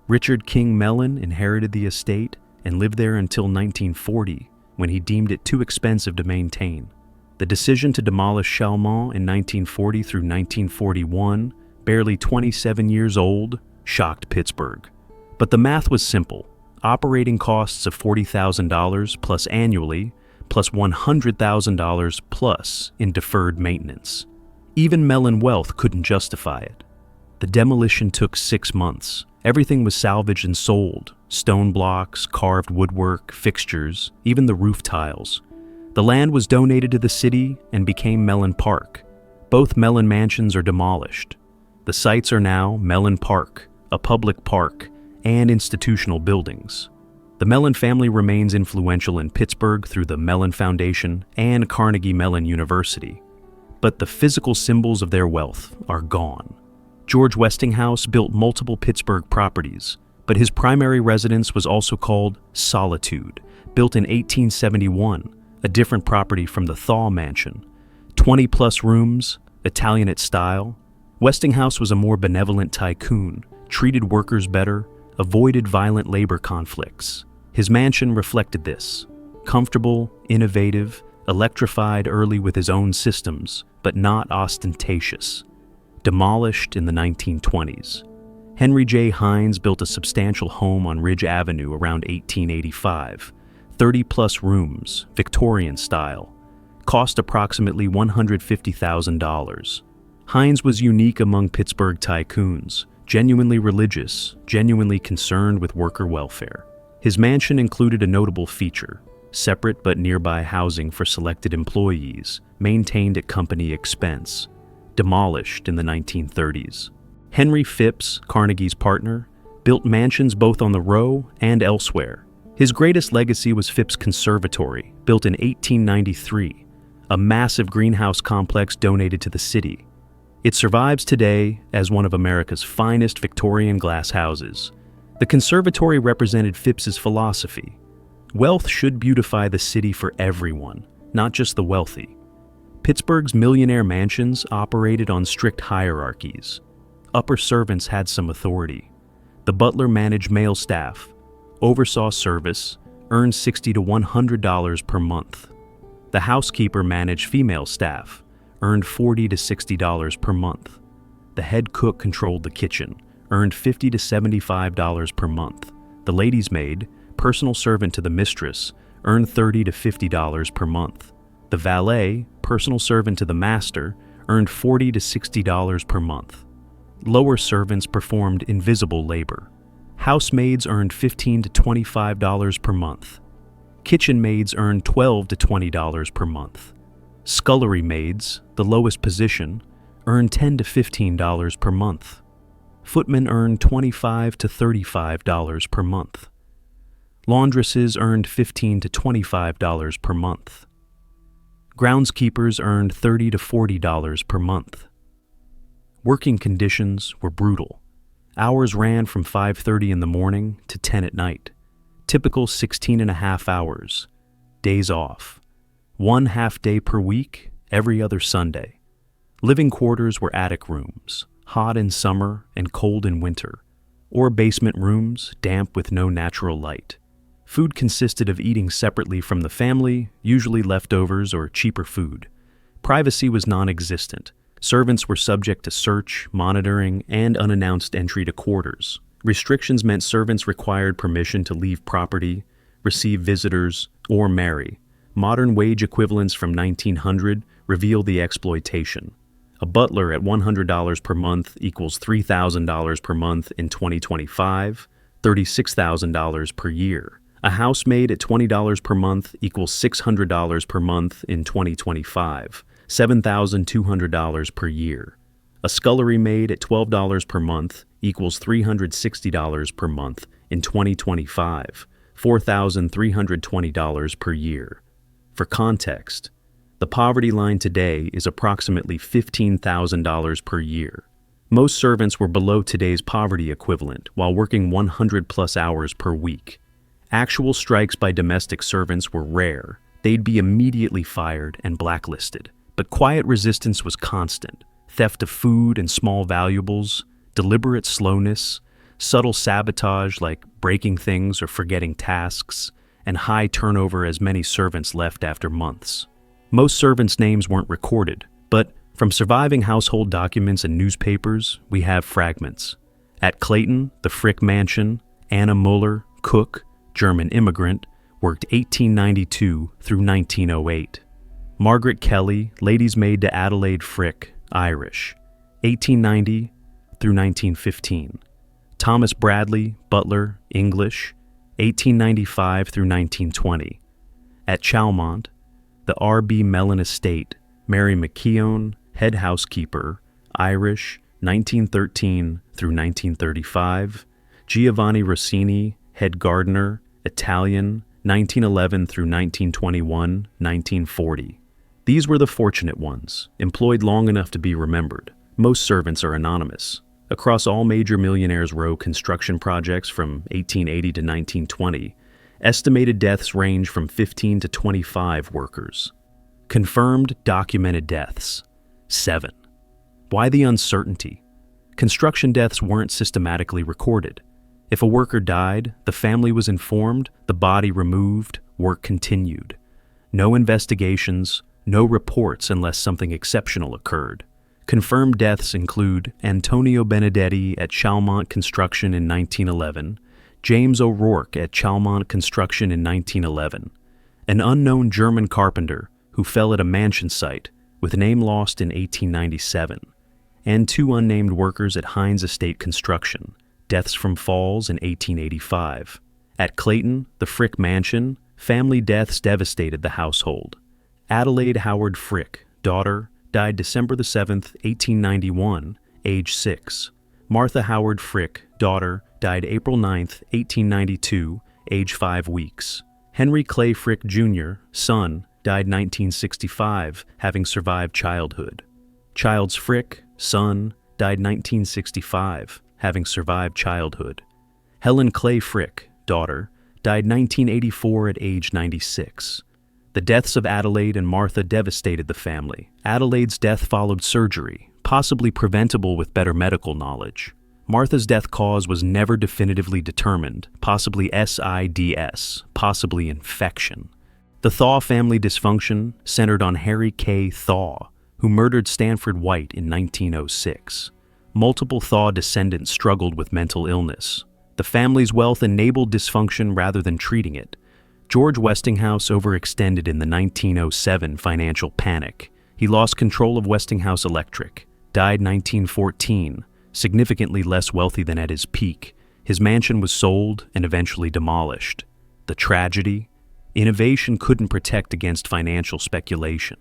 S1: Richard King Mellon inherited the estate and lived there until 1940, when he deemed it too expensive to maintain. The decision to demolish Chalmont in 1940 through 1941, barely 27 years old, shocked Pittsburgh. But the math was simple. Operating costs of $40,000 plus annually, plus $100,000 plus in deferred maintenance. Even Mellon wealth couldn't justify it. The demolition took 6 months. Everything was salvaged and sold: stone blocks, carved woodwork, fixtures, even the roof tiles. The land was donated to the city and became Mellon Park. Both Mellon mansions are demolished. The sites are now Mellon Park, a public park, and institutional buildings. The Mellon family remains influential in Pittsburgh through the Mellon Foundation and Carnegie Mellon University. But the physical symbols of their wealth are gone. George Westinghouse built multiple Pittsburgh properties, but his primary residence was also called Solitude, built in 1871, a different property from the Thaw Mansion. 20-plus rooms, Italianate style. Westinghouse was a more benevolent tycoon, treated workers better, avoided violent labor conflicts. His mansion reflected this: comfortable, innovative, electrified early with his own systems, but not ostentatious. Demolished in the 1920s. Henry J. Hines built a substantial home on Ridge Avenue around 1885. 30-plus rooms, Victorian style. Cost approximately $150,000. Hines was unique among Pittsburgh tycoons, genuinely religious, genuinely concerned with worker welfare. His mansion included a notable feature: separate but nearby housing for selected employees, maintained at company expense. Demolished in the 1930s. Henry Phipps, Carnegie's partner, built mansions both on the Row and elsewhere. His greatest legacy was Phipps Conservatory, built in 1893, a massive greenhouse complex donated to the city. It survives today as one of America's finest Victorian glass houses. The conservatory represented Phipps's philosophy: Wealth should beautify the city for everyone, not just the wealthy. Pittsburgh's millionaire mansions operated on strict hierarchies. Upper servants had some authority. The butler managed male staff, oversaw service, earned $60 to $100 per month. The housekeeper managed female staff, earned $40 to $60 per month. The head cook controlled the kitchen, earned $50 to $75 per month. The lady's maid, personal servant to the mistress, earned $30 to $50 per month. The valet, personal servant to the master, earned $40 to $60 per month. Lower servants performed invisible labor. Housemaids earned $15 to $25 per month. Kitchen maids earned $12 to $20 per month. Scullery maids, the lowest position, earned $10 to $15 per month. Footmen earned $25 to $35 per month. Laundresses earned $15 to $25 per month. Groundskeepers earned $30 to $40 per month. Working conditions were brutal. Hours ran from 5:30 in the morning to 10 at night. Typical 16.5 hours. Days off. 1 half day per week, every other Sunday. Living quarters were attic rooms, hot in summer and cold in winter, or basement rooms, damp with no natural light. Food consisted of eating separately from the family, usually leftovers or cheaper food. Privacy was non-existent. Servants were subject to search, monitoring, and unannounced entry to quarters. Restrictions meant servants required permission to leave property, receive visitors, or marry. Modern wage equivalents from 1900 reveal the exploitation. A butler at $100 per month equals $3,000 per month in 2025, $36,000 per year. A housemaid at $20 per month equals $600 per month in 2025, $7,200 per year. A scullery maid at $12 per month equals $360 per month in 2025, $4,320 per year. For context, the poverty line today is approximately $15,000 per year. Most servants were below today's poverty equivalent while working 100+ hours per week. Actual strikes by domestic servants were rare. They'd be immediately fired and blacklisted. But quiet resistance was constant. Theft of food and small valuables, deliberate slowness, subtle sabotage like breaking things or forgetting tasks, and high turnover as many servants left after months. Most servants' names weren't recorded, but from surviving household documents and newspapers, we have fragments. At Clayton, the Frick Mansion, Anna Muller, cook, German immigrant, worked 1892 through 1908. Margaret Kelly, lady's maid to Adelaide Frick, Irish, 1890 through 1915. Thomas Bradley, butler, English, 1895 through 1920. At Chalmont, the R.B. Mellon Estate, Mary McKeown, head housekeeper, Irish, 1913 through 1935. Giovanni Rossini, head gardener, Italian, 1911 through 1921, 1940. These were the fortunate ones, employed long enough to be remembered. Most servants are anonymous. Across all major Millionaires Row construction projects from 1880 to 1920, estimated deaths range from 15 to 25 workers. Confirmed documented deaths, 7. Why the uncertainty? Construction deaths weren't systematically recorded. If a worker died, the family was informed, the body removed, work continued. No investigations, no reports unless something exceptional occurred. Confirmed deaths include Antonio Benedetti at Chalmont Construction in 1911, James O'Rourke at Chalmont Construction in 1911, an unknown German carpenter who fell at a mansion site with name lost in 1897, and 2 unnamed workers at Hines Estate Construction, deaths from falls in 1885. At Clayton, the Frick Mansion, family deaths devastated the household. Adelaide Howard Frick, daughter, died December 7, 1891, age 6. Martha Howard Frick, daughter, died April 9, 1892, age 5 weeks. Henry Clay Frick Jr., son, died 1965, having survived childhood. Childs Frick, son, died 1965, having survived childhood. Helen Clay Frick, daughter, died 1984 at age 96. The deaths of Adelaide and Martha devastated the family. Adelaide's death followed surgery, possibly preventable with better medical knowledge. Martha's death cause was never definitively determined, possibly SIDS, possibly infection. The Thaw family dysfunction centered on Harry K. Thaw, who murdered Stanford White in 1906. Multiple Thaw descendants struggled with mental illness. The family's wealth enabled dysfunction rather than treating it. George Westinghouse overextended in the 1907 financial panic. He lost control of Westinghouse Electric, died 1914, significantly less wealthy than at his peak. His mansion was sold and eventually demolished. The tragedy? Innovation couldn't protect against financial speculation.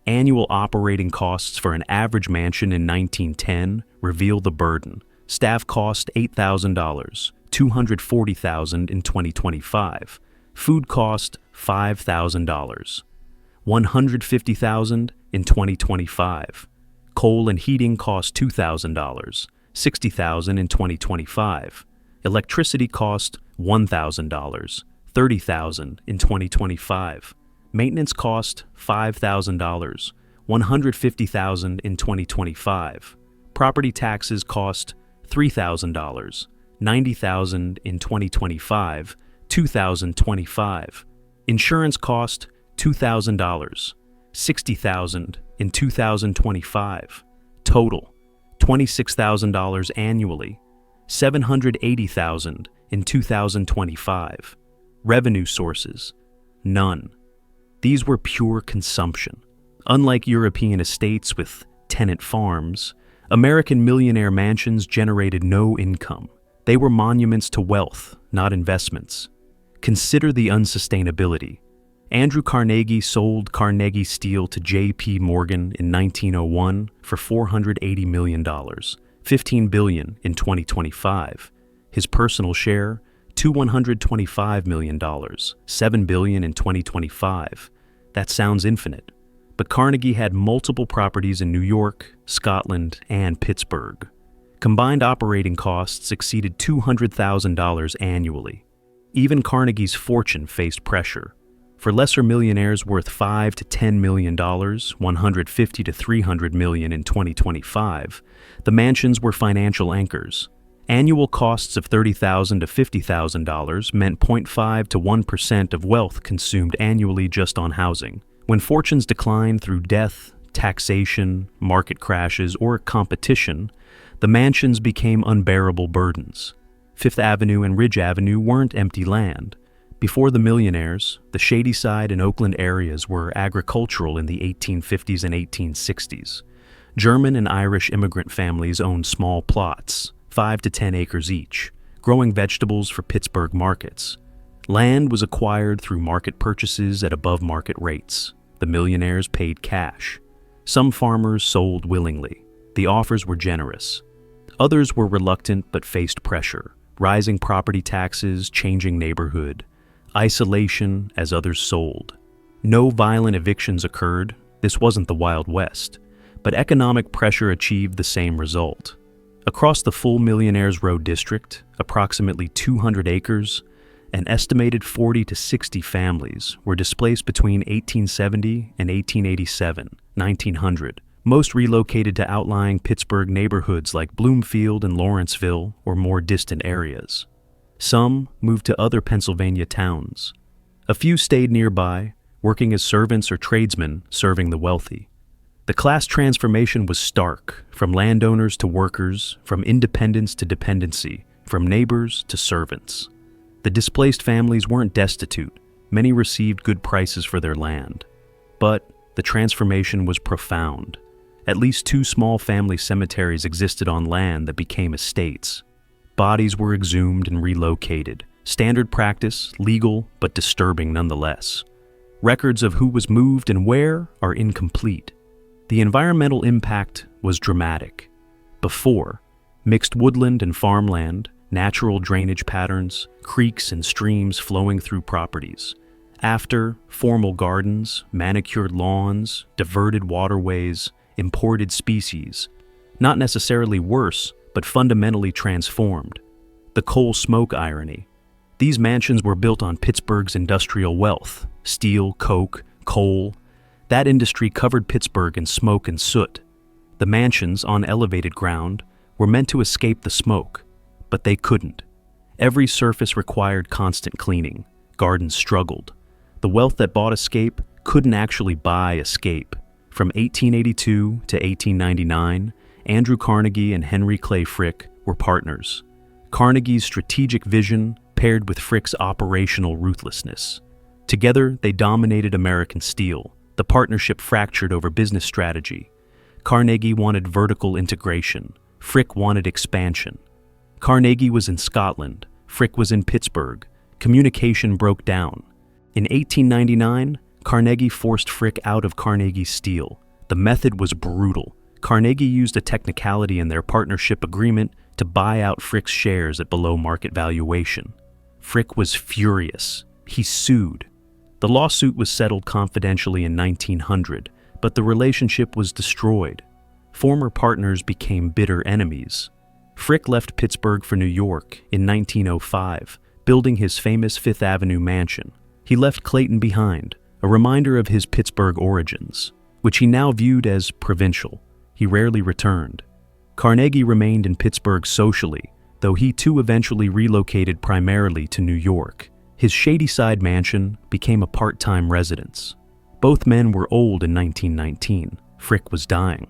S1: Annual operating costs for an average mansion in 1910 reveal the burden. Staff cost $8,000, $240,000 in 2025. Food cost $5,000, $150,000 in 2025. Coal and heating cost $2,000, $60,000 in 2025. Electricity cost $1,000, $30,000 in 2025. Maintenance cost $5,000, $150,000 in 2025. Property taxes cost $3,000, $90,000 in 2025, 2025. Insurance cost $2,000, $60,000 in 2025. Total $26,000 annually, $780,000 in 2025. Revenue sources: none. These were pure consumption. Unlike European estates with tenant farms, American millionaire mansions generated no income. They were monuments to wealth, not investments. Consider the unsustainability. Andrew Carnegie sold Carnegie Steel to J.P. Morgan in 1901 for $480 million, $15 billion in 2025. His personal share, $125 million, $7 billion in 2025. That sounds infinite. But Carnegie had multiple properties in New York, Scotland, and Pittsburgh. Combined operating costs exceeded $200,000 annually. Even Carnegie's fortune faced pressure. For lesser millionaires worth $5 to $10 million, $150 to $300 million in 2025, the mansions were financial anchors. Annual costs of $30,000 to $50,000 meant 0.5 to 1% of wealth consumed annually just on housing. When fortunes declined through death, taxation, market crashes, or competition, the mansions became unbearable burdens. Fifth Avenue and Ridge Avenue weren't empty land. Before the millionaires, the Shadyside and Oakland areas were agricultural in the 1850s and 1860s. German and Irish immigrant families owned small plots, 5 to 10 acres each, growing vegetables for Pittsburgh markets. Land was acquired through market purchases at above-market rates. The millionaires paid cash. Some farmers sold willingly. The offers were generous. Others were reluctant but faced pressure. Rising property taxes, changing neighborhood, isolation as others sold. No violent evictions occurred. This wasn't the Wild West. But economic pressure achieved the same result. Across the full Millionaires Row district, approximately 200 acres, an estimated 40 to 60 families were displaced between 1870 and 1887, 1900. Most relocated to outlying Pittsburgh neighborhoods like Bloomfield and Lawrenceville or more distant areas. Some moved to other Pennsylvania towns. A few stayed nearby, working as servants or tradesmen serving the wealthy. The class transformation was stark, from landowners to workers, from independence to dependency, from neighbors to servants. The displaced families weren't destitute. Many received good prices for their land. But the transformation was profound. At least 2 small family cemeteries existed on land that became estates. Bodies were exhumed and relocated. Standard practice, legal, but disturbing nonetheless. Records of who was moved and where are incomplete. The environmental impact was dramatic. Before, mixed woodland and farmland, natural drainage patterns, creeks and streams flowing through properties. After, formal gardens, manicured lawns, diverted waterways, imported species. Not necessarily worse, but fundamentally transformed. The coal smoke irony. These mansions were built on Pittsburgh's industrial wealth: steel, coke, coal. That industry covered Pittsburgh in smoke and soot. The mansions, on elevated ground, were meant to escape the smoke, but they couldn't. Every surface required constant cleaning. Gardens struggled. The wealth that bought escape couldn't actually buy escape. From 1882 to 1899, Andrew Carnegie and Henry Clay Frick were partners. Carnegie's strategic vision paired with Frick's operational ruthlessness. Together, they dominated American steel. The partnership fractured over business strategy. Carnegie wanted vertical integration. Frick wanted expansion. Carnegie was in Scotland. Frick was in Pittsburgh. Communication broke down. In 1899, Carnegie forced Frick out of Carnegie Steel. The method was brutal. Carnegie used a technicality in their partnership agreement to buy out Frick's shares at below market valuation. Frick was furious. He sued. The lawsuit was settled confidentially in 1900, but the relationship was destroyed. Former partners became bitter enemies. Frick left Pittsburgh for New York in 1905, building his famous Fifth Avenue mansion. He left Clayton behind, a reminder of his Pittsburgh origins, which he now viewed as provincial. He rarely returned. Carnegie remained in Pittsburgh socially, though he too eventually relocated primarily to New York. His Shadyside mansion became a part-time residence. Both men were old in 1919. Frick was dying.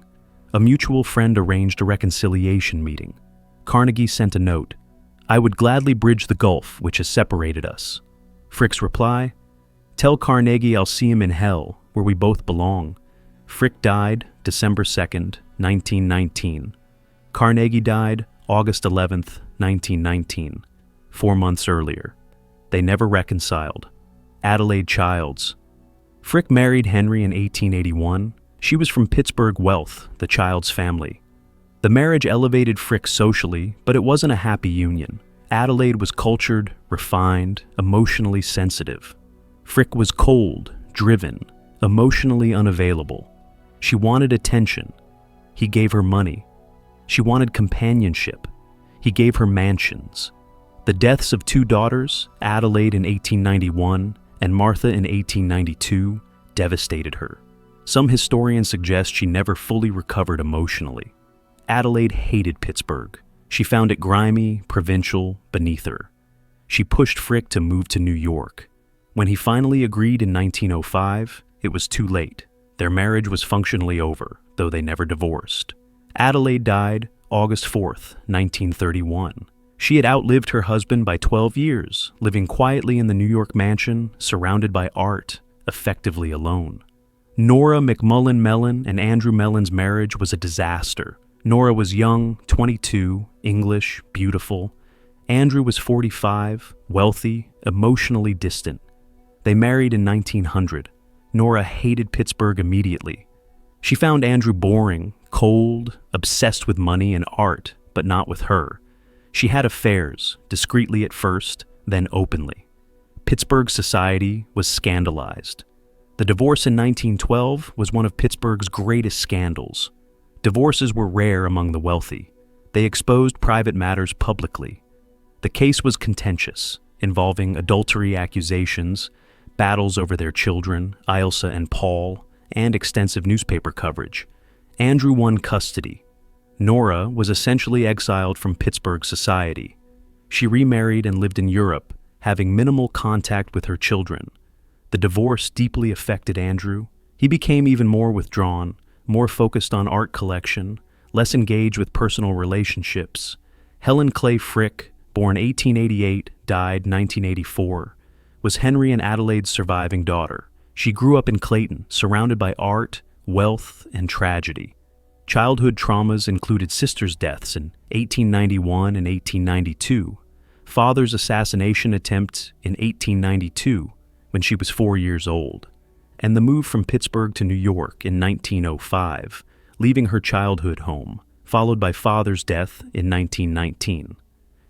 S1: A mutual friend arranged a reconciliation meeting. Carnegie sent a note. "I would gladly bridge the gulf which has separated us." Frick's reply, "Tell Carnegie I'll see him in hell, where we both belong." Frick died December 2nd, 1919. Carnegie died August 11th, 1919, 4 months earlier. They never reconciled. Adelaide Childs. Frick married Henry in 1881. She was from Pittsburgh wealth, the Childs family. The marriage elevated Frick socially, but it wasn't a happy union. Adelaide was cultured, refined, emotionally sensitive. Frick was cold, driven, emotionally unavailable. She wanted attention. He gave her money. She wanted companionship. He gave her mansions. The deaths of 2 daughters, Adelaide in 1891 and Martha in 1892, devastated her. Some historians suggest she never fully recovered emotionally. Adelaide hated Pittsburgh. She found it grimy, provincial, beneath her. She pushed Frick to move to New York. When he finally agreed in 1905, it was too late. Their marriage was functionally over, though they never divorced. Adelaide died August 4th, 1931. She had outlived her husband by 12 years, living quietly in the New York mansion, surrounded by art, effectively alone. Nora McMullen Mellon and Andrew Mellon's marriage was a disaster. Nora was young, 22, English, beautiful. Andrew was 45, wealthy, emotionally distant. They married in 1900. Nora hated Pittsburgh immediately. She found Andrew boring, cold, obsessed with money and art, but not with her. She had affairs, discreetly at first, then openly. Pittsburgh society was scandalized. The divorce in 1912 was one of Pittsburgh's greatest scandals. Divorces were rare among the wealthy. They exposed private matters publicly. The case was contentious, involving adultery accusations, battles over their children, Ilsa and Paul, and extensive newspaper coverage. Andrew won custody. Nora was essentially exiled from Pittsburgh society. She remarried and lived in Europe, having minimal contact with her children. The divorce deeply affected Andrew. He became even more withdrawn, more focused on art collection, less engaged with personal relationships. Helen Clay Frick, born 1888, died 1984, was Henry and Adelaide's surviving daughter. She grew up in Clayton, surrounded by art, wealth, and tragedy. Childhood traumas included sisters' deaths in 1891 and 1892, father's assassination attempt in 1892 when she was 4 years old, and the move from Pittsburgh to New York in 1905, leaving her childhood home, followed by father's death in 1919.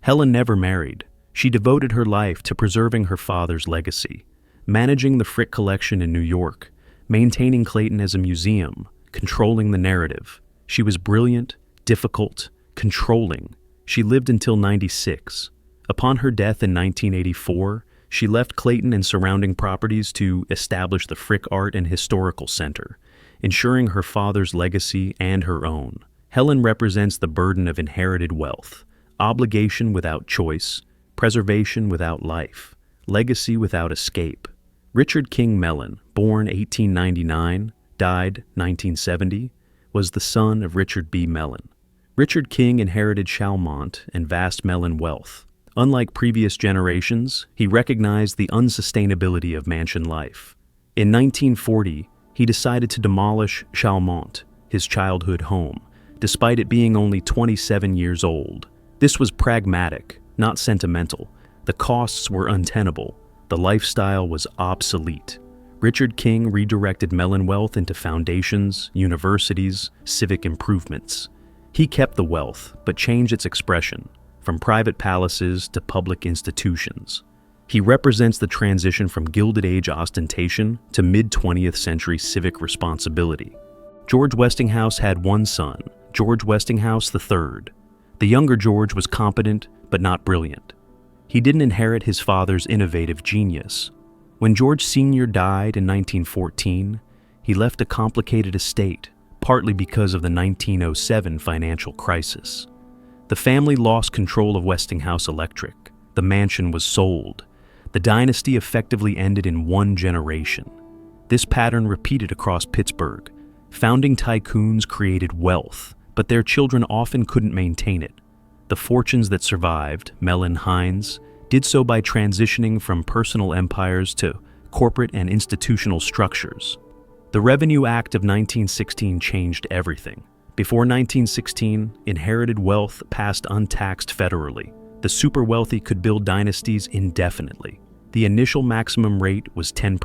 S1: Helen never married. She devoted her life to preserving her father's legacy, managing the Frick collection in New York, maintaining Clayton as a museum, controlling the narrative. She was brilliant, difficult, controlling. She lived until 96. Upon her death in 1984, she left Clayton and surrounding properties to establish the Frick Art and Historical Center, ensuring her father's legacy and her own. Helen represents the burden of inherited wealth, obligation without choice, preservation without life, legacy without escape. Richard King Mellon, born 1899, died 1970, was the son of Richard B. Mellon. Richard King inherited Chalmont and vast Mellon wealth. Unlike previous generations, he recognized the unsustainability of mansion life. In 1940, he decided to demolish Chalmont, his childhood home, despite it being only 27 years old. This was pragmatic, not sentimental. The costs were untenable. The lifestyle was obsolete. Richard King redirected Mellon wealth into foundations, universities, civic improvements. He kept the wealth, but changed its expression, from private palaces to public institutions. He represents the transition from Gilded Age ostentation to mid-20th century civic responsibility. George Westinghouse had one son, George Westinghouse III. The younger George was competent, but not brilliant. He didn't inherit his father's innovative genius. When George Sr. died in 1914, he left a complicated estate, partly because of the 1907 financial crisis. The family lost control of Westinghouse Electric. The mansion was sold. The dynasty effectively ended in one generation. This pattern repeated across Pittsburgh. Founding tycoons created wealth, but their children often couldn't maintain it. The fortunes that survived, Mellon Hines, did so by transitioning from personal empires to corporate and institutional structures. The Revenue Act of 1916 changed everything. Before 1916, inherited wealth passed untaxed federally. The super wealthy could build dynasties indefinitely. The initial maximum rate was 10%.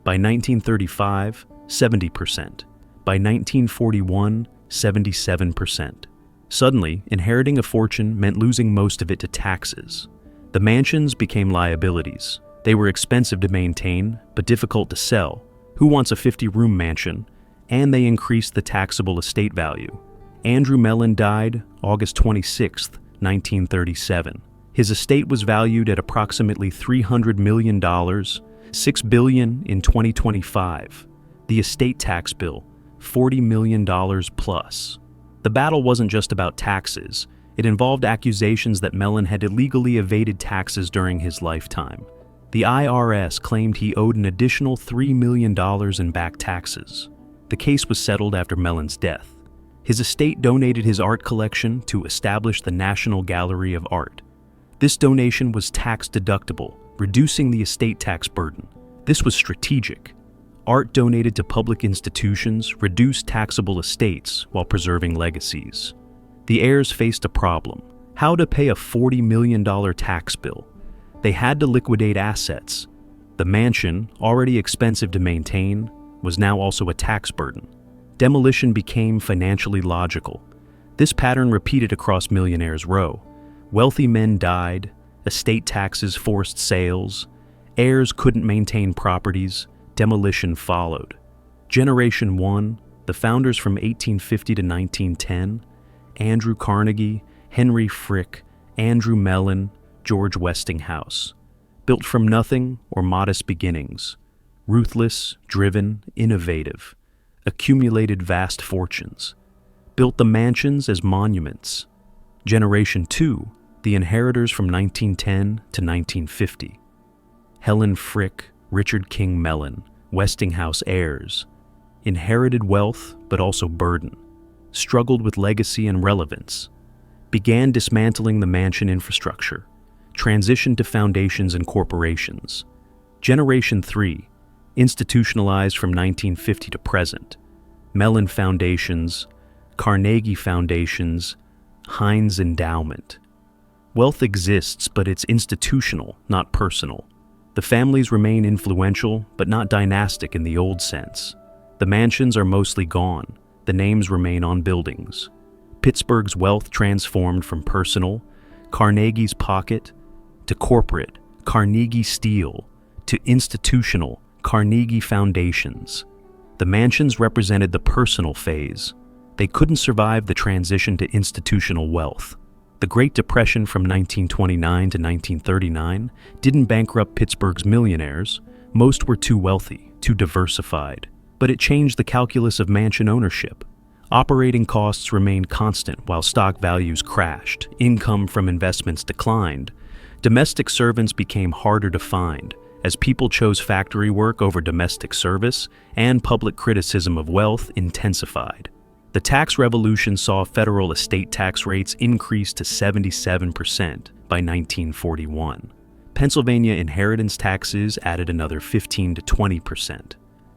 S1: By 1935, 70%. By 1941, 77%. Suddenly, inheriting a fortune meant losing most of it to taxes. The mansions became liabilities. They were expensive to maintain, but difficult to sell. Who wants a 50-room mansion? And they increased the taxable estate value. Andrew Mellon died August 26, 1937. His estate was valued at approximately $300 million, $6 billion in 2025. The estate tax bill, $40 million plus. The battle wasn't just about taxes. It involved accusations that Mellon had illegally evaded taxes during his lifetime. The IRS claimed he owed an additional $3 million in back taxes. The case was settled after Mellon's death. His estate donated his art collection to establish the National Gallery of Art. This donation was tax-deductible, reducing the estate tax burden. This was strategic. Art donated to public institutions reduced taxable estates while preserving legacies. The heirs faced a problem: how to pay a $40 million tax bill. They had to liquidate assets. The mansion, already expensive to maintain, was now also a tax burden. Demolition became financially logical. This pattern repeated across Millionaires Row. Wealthy men died, estate taxes forced sales, heirs couldn't maintain properties, demolition followed. Generation 1, the founders from 1850 to 1910, Andrew Carnegie, Henry Frick, Andrew Mellon, George Westinghouse, built from nothing or modest beginnings. Ruthless, driven, innovative, accumulated vast fortunes, built the mansions as monuments. Generation 2, the inheritors from 1910 to 1950. Helen Frick, Richard King Mellon, Westinghouse heirs, inherited wealth but also burden, struggled with legacy and relevance, began dismantling the mansion infrastructure, transitioned to foundations and corporations. Generation 3, institutionalized from 1950 to present. Mellon Foundations, Carnegie Foundations, Hines Endowment. Wealth exists, but it's institutional, not personal. The families remain influential, but not dynastic in the old sense. The mansions are mostly gone. The names remain on buildings. Pittsburgh's wealth transformed from personal, Carnegie's pocket, to corporate, Carnegie Steel, to institutional, Carnegie Foundations. The mansions represented the personal phase. They couldn't survive the transition to institutional wealth. The Great Depression from 1929 to 1939 didn't bankrupt Pittsburgh's millionaires. Most were too wealthy, too diversified. But it changed the calculus of mansion ownership. Operating costs remained constant while stock values crashed, income from investments declined. Domestic servants became harder to find as people chose factory work over domestic service, and public criticism of wealth intensified. The tax revolution saw federal estate tax rates increase to 77% by 1941. Pennsylvania inheritance taxes added another 15 to 20%.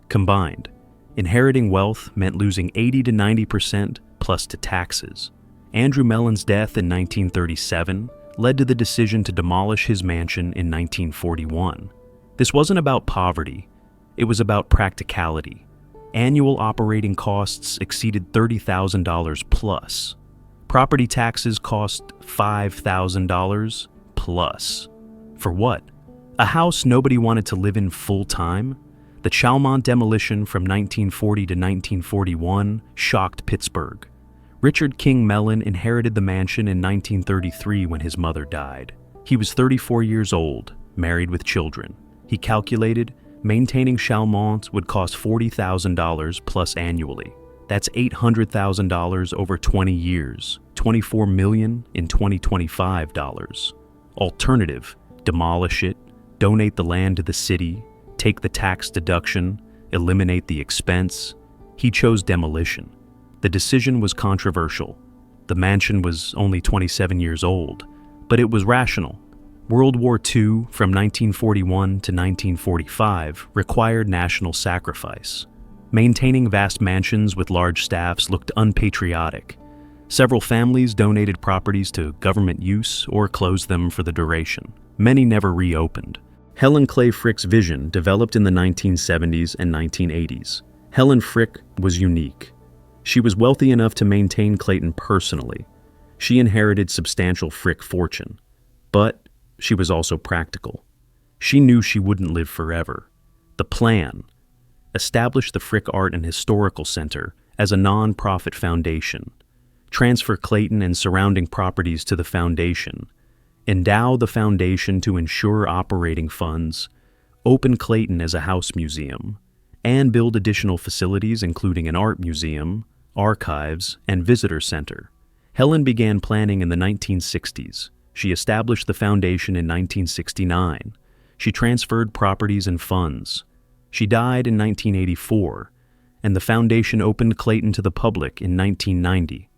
S1: Combined, inheriting wealth meant losing 80 to 90% plus to taxes. Andrew Mellon's death in 1937 led to the decision to demolish his mansion in 1941. This wasn't about poverty, it was about practicality. Annual operating costs exceeded $30,000 plus. Property taxes cost $5,000 plus. For what? A house nobody wanted to live in full time? The Chalmont demolition from 1940 to 1941 shocked Pittsburgh. Richard King Mellon inherited the mansion in 1933 when his mother died. He was 34 years old, married with children. He calculated maintaining Chalmont would cost $40,000 plus annually. That's $800,000 over 20 years, $24 million in 2025 dollars. Alternative, demolish it, donate the land to the city, take the tax deduction, eliminate the expense. He chose demolition. The decision was controversial. The mansion was only 27 years old, but it was rational. World War II, from 1941 to 1945, required national sacrifice. Maintaining vast mansions with large staffs looked unpatriotic. Several families donated properties to government use or closed them for the duration. Many never reopened. Helen Clay Frick's vision developed in the 1970s and 1980s. Helen Frick was unique. She was wealthy enough to maintain Clayton personally. She inherited substantial Frick fortune. But she was also practical. She knew she wouldn't live forever. The plan: establish the Frick Art and Historical Center as a non-profit foundation, transfer Clayton and surrounding properties to the foundation, endow the foundation to ensure operating funds, open Clayton as a house museum, and build additional facilities including an art museum, archives, and visitor center. Helen began planning in the 1960s. She established the foundation in 1969. She transferred properties and funds. She died in 1984, and the foundation opened Clayton to the public in 1990.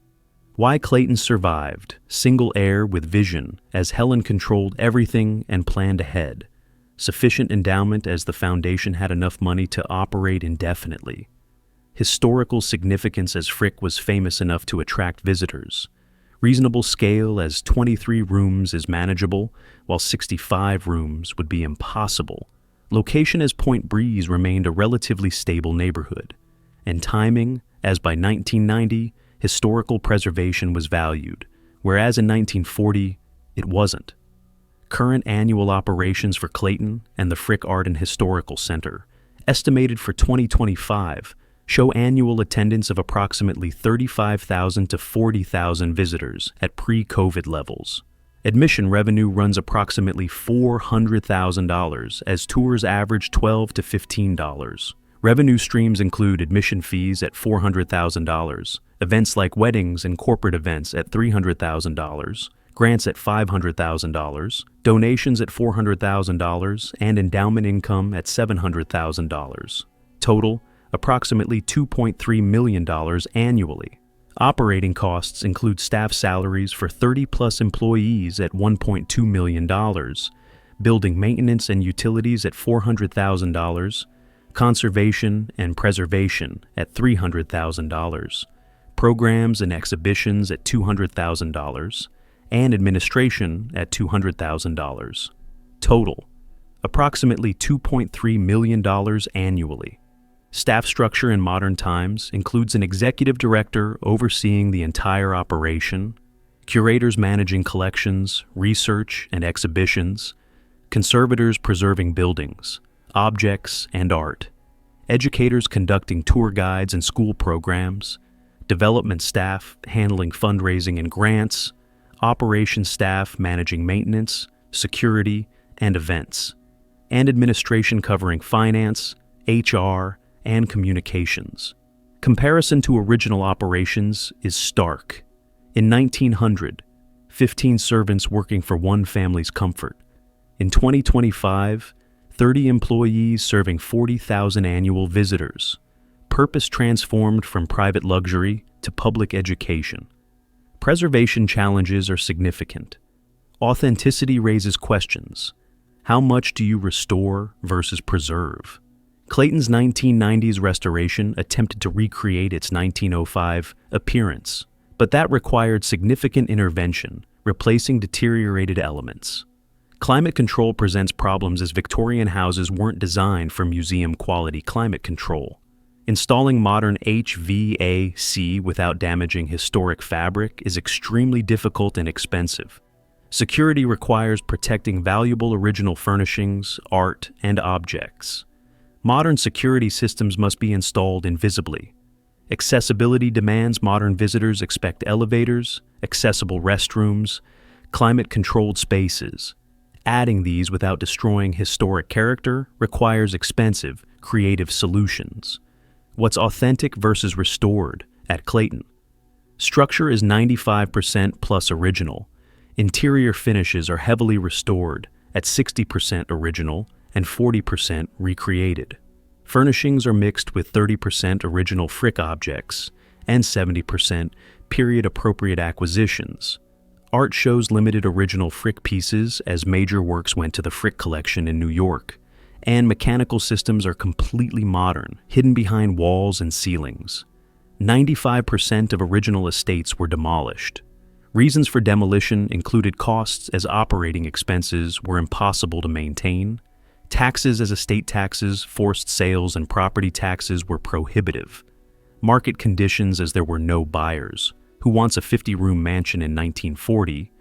S1: Why Clayton survived: single heir with vision, as Helen controlled everything and planned ahead. Sufficient endowment, as the foundation had enough money to operate indefinitely. Historical significance, as Frick was famous enough to attract visitors. Reasonable scale, as 23 rooms is manageable, while 65 rooms would be impossible. Location, as Point Breeze remained a relatively stable neighborhood. And timing, as by 1990, historical preservation was valued, whereas in 1940, it wasn't. Current annual operations for Clayton and the Frick Art and Historical Center, estimated for 2025, show annual attendance of approximately 35,000 to 40,000 visitors at pre-COVID levels. Admission revenue runs approximately $400,000 as tours average $12 to $15. Revenue streams include admission fees at $400,000, events like weddings and corporate events at $300,000, grants at $500,000, donations at $400,000, and endowment income at $700,000. Total, approximately $2.3 million annually. Operating costs include staff salaries for 30-plus employees at $1.2 million, building maintenance and utilities at $400,000, conservation and preservation at $300,000, programs and exhibitions at $200,000, and administration at $200,000. Total, approximately $2.3 million annually. Staff structure in modern times includes an executive director overseeing the entire operation, curators managing collections, research, and exhibitions, conservators preserving buildings, objects, and art, educators conducting tour guides and school programs, development staff handling fundraising and grants, operations staff managing maintenance, security, and events, and administration covering finance, HR, and communications. Comparison to original operations is stark. In 1900, 15 servants working for one family's comfort. In 2025, 30 employees serving 40,000 annual visitors. Purpose transformed from private luxury to public education. Preservation challenges are significant. Authenticity raises questions. How much do you restore versus preserve? Clayton's 1990s restoration attempted to recreate its 1905 appearance, but that required significant intervention, replacing deteriorated elements. Climate control presents problems as Victorian houses weren't designed for museum-quality climate control. Installing modern HVAC without damaging historic fabric is extremely difficult and expensive. Security requires protecting valuable original furnishings, art, and objects. Modern security systems must be installed invisibly. Accessibility demands modern visitors expect elevators, accessible restrooms, climate-controlled spaces. Adding these without destroying historic character requires expensive, creative solutions. What's authentic versus restored at Clayton? Structure is 95% plus original. Interior finishes are heavily restored at 60% original and 40% recreated. Furnishings are mixed with 30% original frick objects and 70% period-appropriate acquisitions. Art shows limited original frick pieces as major works went to the Frick collection in New York, and mechanical systems are completely modern, hidden behind walls and ceilings. 95% of original estates were demolished. Reasons for demolition included costs as operating expenses were impossible to maintain. Taxes as estate taxes, forced sales, and property taxes were prohibitive. Market conditions as there were no buyers. Who wants a 50-room mansion in 1940?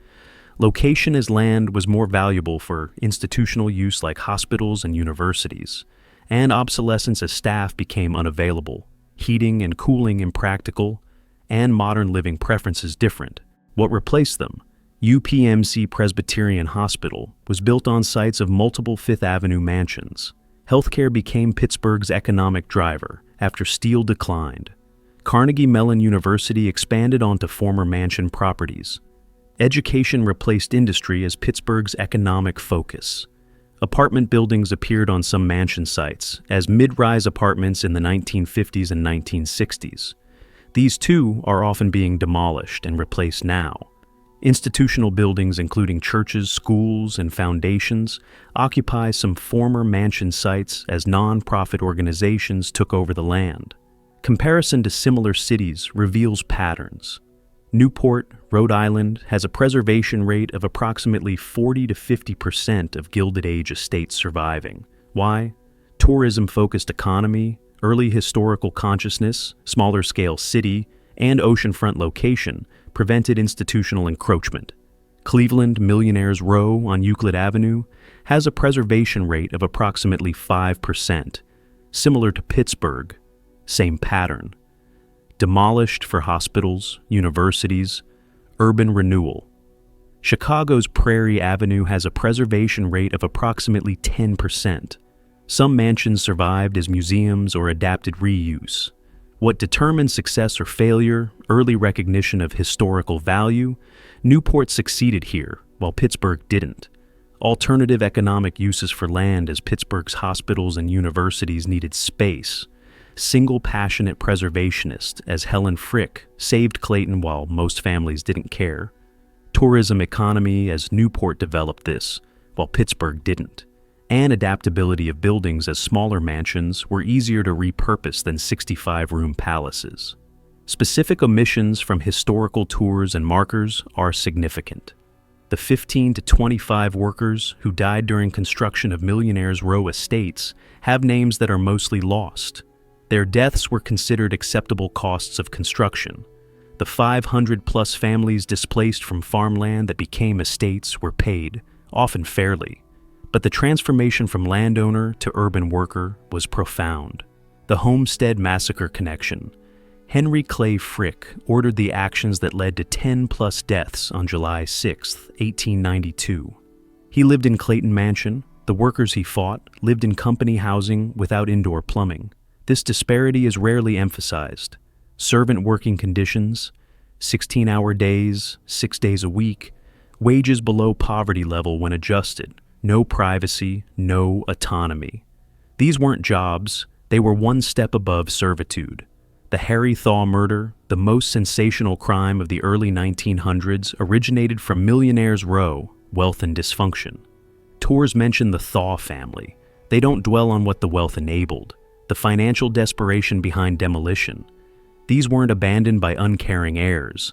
S1: Location as land was more valuable for institutional use like hospitals and universities, and obsolescence as staff became unavailable, heating and cooling impractical, and modern living preferences different. What replaced them? UPMC Presbyterian Hospital was built on sites of multiple Fifth Avenue mansions. Healthcare became Pittsburgh's economic driver after steel declined. Carnegie Mellon University expanded onto former mansion properties. Education replaced industry as Pittsburgh's economic focus. Apartment buildings appeared on some mansion sites as mid-rise apartments in the 1950s and 1960s. These too are often being demolished and replaced now. Institutional buildings including churches, schools, and foundations occupy some former mansion sites as non-profit organizations took over the land. Comparison to similar cities reveals patterns. Newport, Rhode Island, has a preservation rate of approximately 40 to 50% of Gilded Age estates surviving. Why? Tourism-focused economy, early historical consciousness, smaller-scale city, and oceanfront location prevented institutional encroachment. Cleveland, Millionaires Row on Euclid Avenue has a preservation rate of approximately 5%, similar to Pittsburgh, same pattern. Demolished for hospitals, universities, urban renewal. Chicago's Prairie Avenue has a preservation rate of approximately 10%. Some mansions survived as museums or adapted reuse. What determines success or failure, early recognition of historical value, Newport succeeded here, while Pittsburgh didn't. Alternative economic uses for land as Pittsburgh's hospitals and universities needed space. Single passionate preservationist as Helen Frick saved Clayton while most families didn't care. Tourism economy as Newport developed this, while Pittsburgh didn't. And adaptability of buildings as smaller mansions were easier to repurpose than 65-room palaces. Specific omissions from historical tours and markers are significant. The 15 to 25 workers who died during construction of Millionaires Row estates have names that are mostly lost. Their deaths were considered acceptable costs of construction. The 500-plus families displaced from farmland that became estates were paid, often fairly. But the transformation from landowner to urban worker was profound. The Homestead Massacre connection. Henry Clay Frick ordered the actions that led to 10+ deaths on July 6, 1892. He lived in Clayton Mansion. The workers he fought lived in company housing without indoor plumbing. This disparity is rarely emphasized. Servant working conditions, 16-hour days, 6 days a week, wages below poverty level when adjusted, no privacy, no autonomy. These weren't jobs, they were one step above servitude. The Harry Thaw murder, the most sensational crime of the early 1900s, originated from Millionaires Row, wealth and dysfunction. Tours mention the Thaw family. They don't dwell on what the wealth enabled, the financial desperation behind demolition. These weren't abandoned by uncaring heirs.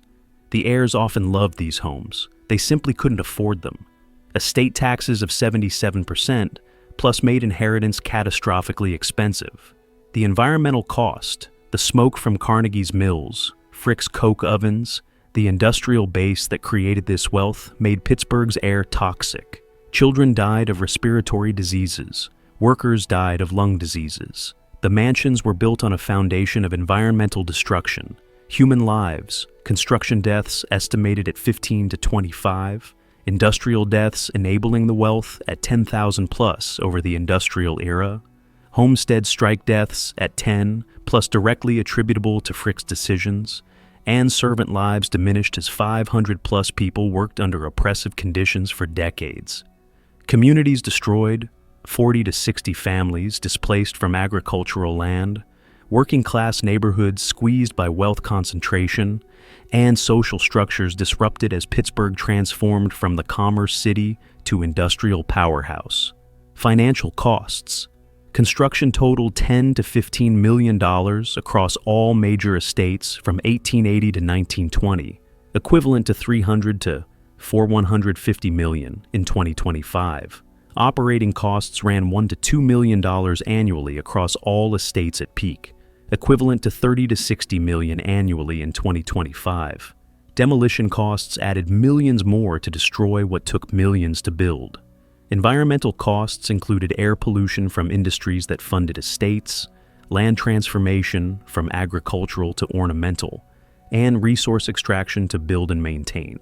S1: The heirs often loved these homes. They simply couldn't afford them. Estate taxes of 77%, plus made inheritance catastrophically expensive. The environmental cost, the smoke from Carnegie's mills, Frick's coke ovens, the industrial base that created this wealth made Pittsburgh's air toxic. Children died of respiratory diseases. Workers died of lung diseases. The mansions were built on a foundation of environmental destruction, human lives, construction deaths estimated at 15 to 25, industrial deaths enabling the wealth at 10,000 plus over the industrial era, homestead strike deaths at 10 plus directly attributable to Frick's decisions, and servant lives diminished as 500 plus people worked under oppressive conditions for decades. Communities destroyed, 40 to 60 families displaced from agricultural land, working-class neighborhoods squeezed by wealth concentration, and social structures disrupted as Pittsburgh transformed from the commerce city to industrial powerhouse. Financial costs. Construction totaled $10 to $15 million across all major estates from 1880 to 1920, equivalent to $300 to $450 million in 2025. Operating costs ran $1 to $2 million annually across all estates at peak, equivalent to $30 to $60 million annually in 2025. Demolition costs added millions more to destroy what took millions to build. Environmental costs included air pollution from industries that funded estates, land transformation from agricultural to ornamental, and resource extraction to build and maintain.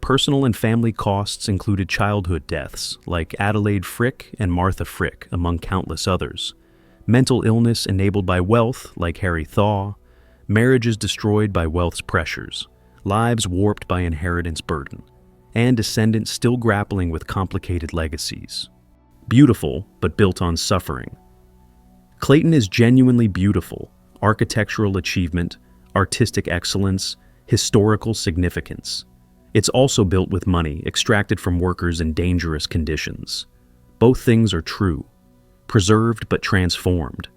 S1: Personal and family costs included childhood deaths, like Adelaide Frick and Martha Frick, among countless others. Mental illness enabled by wealth, like Harry Thaw. Marriages destroyed by wealth's pressures. Lives warped by inheritance burden. And descendants still grappling with complicated legacies. Beautiful, but built on suffering. Clayton is genuinely beautiful. Architectural achievement, artistic excellence, historical significance. It's also built with money extracted from workers in dangerous conditions. Both things are true. Preserved but transformed.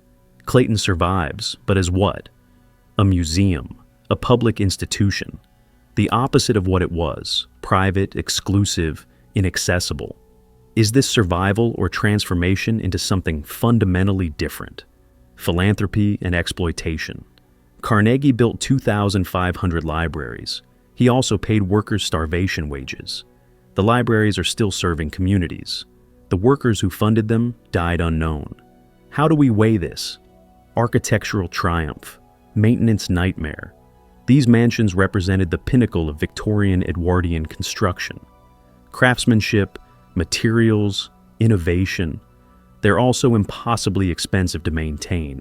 S1: Clayton survives, but as what? A museum, a public institution. The opposite of what it was, private, exclusive, inaccessible. Is this survival or transformation into something fundamentally different? Philanthropy and exploitation. Carnegie built 2,500 libraries. He also paid workers starvation wages. The libraries are still serving communities. The workers who funded them died unknown. How do we weigh this? Architectural triumph, maintenance nightmare. These mansions represented the pinnacle of Victorian Edwardian construction. Craftsmanship, materials, innovation. They're also impossibly expensive to maintain.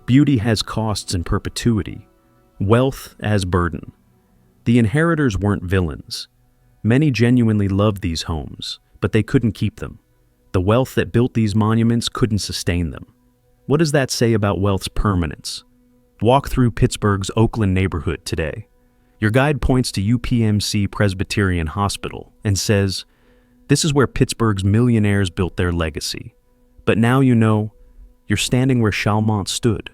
S1: Beauty has costs in perpetuity. Wealth as burden. The inheritors weren't villains. Many genuinely loved these homes, but they couldn't keep them. The wealth that built these monuments couldn't sustain them. What does that say about wealth's permanence? Walk through Pittsburgh's Oakland neighborhood today. Your guide points to UPMC Presbyterian Hospital and says, "This is where Pittsburgh's millionaires built their legacy." But now you know, you're standing where Chalmont stood,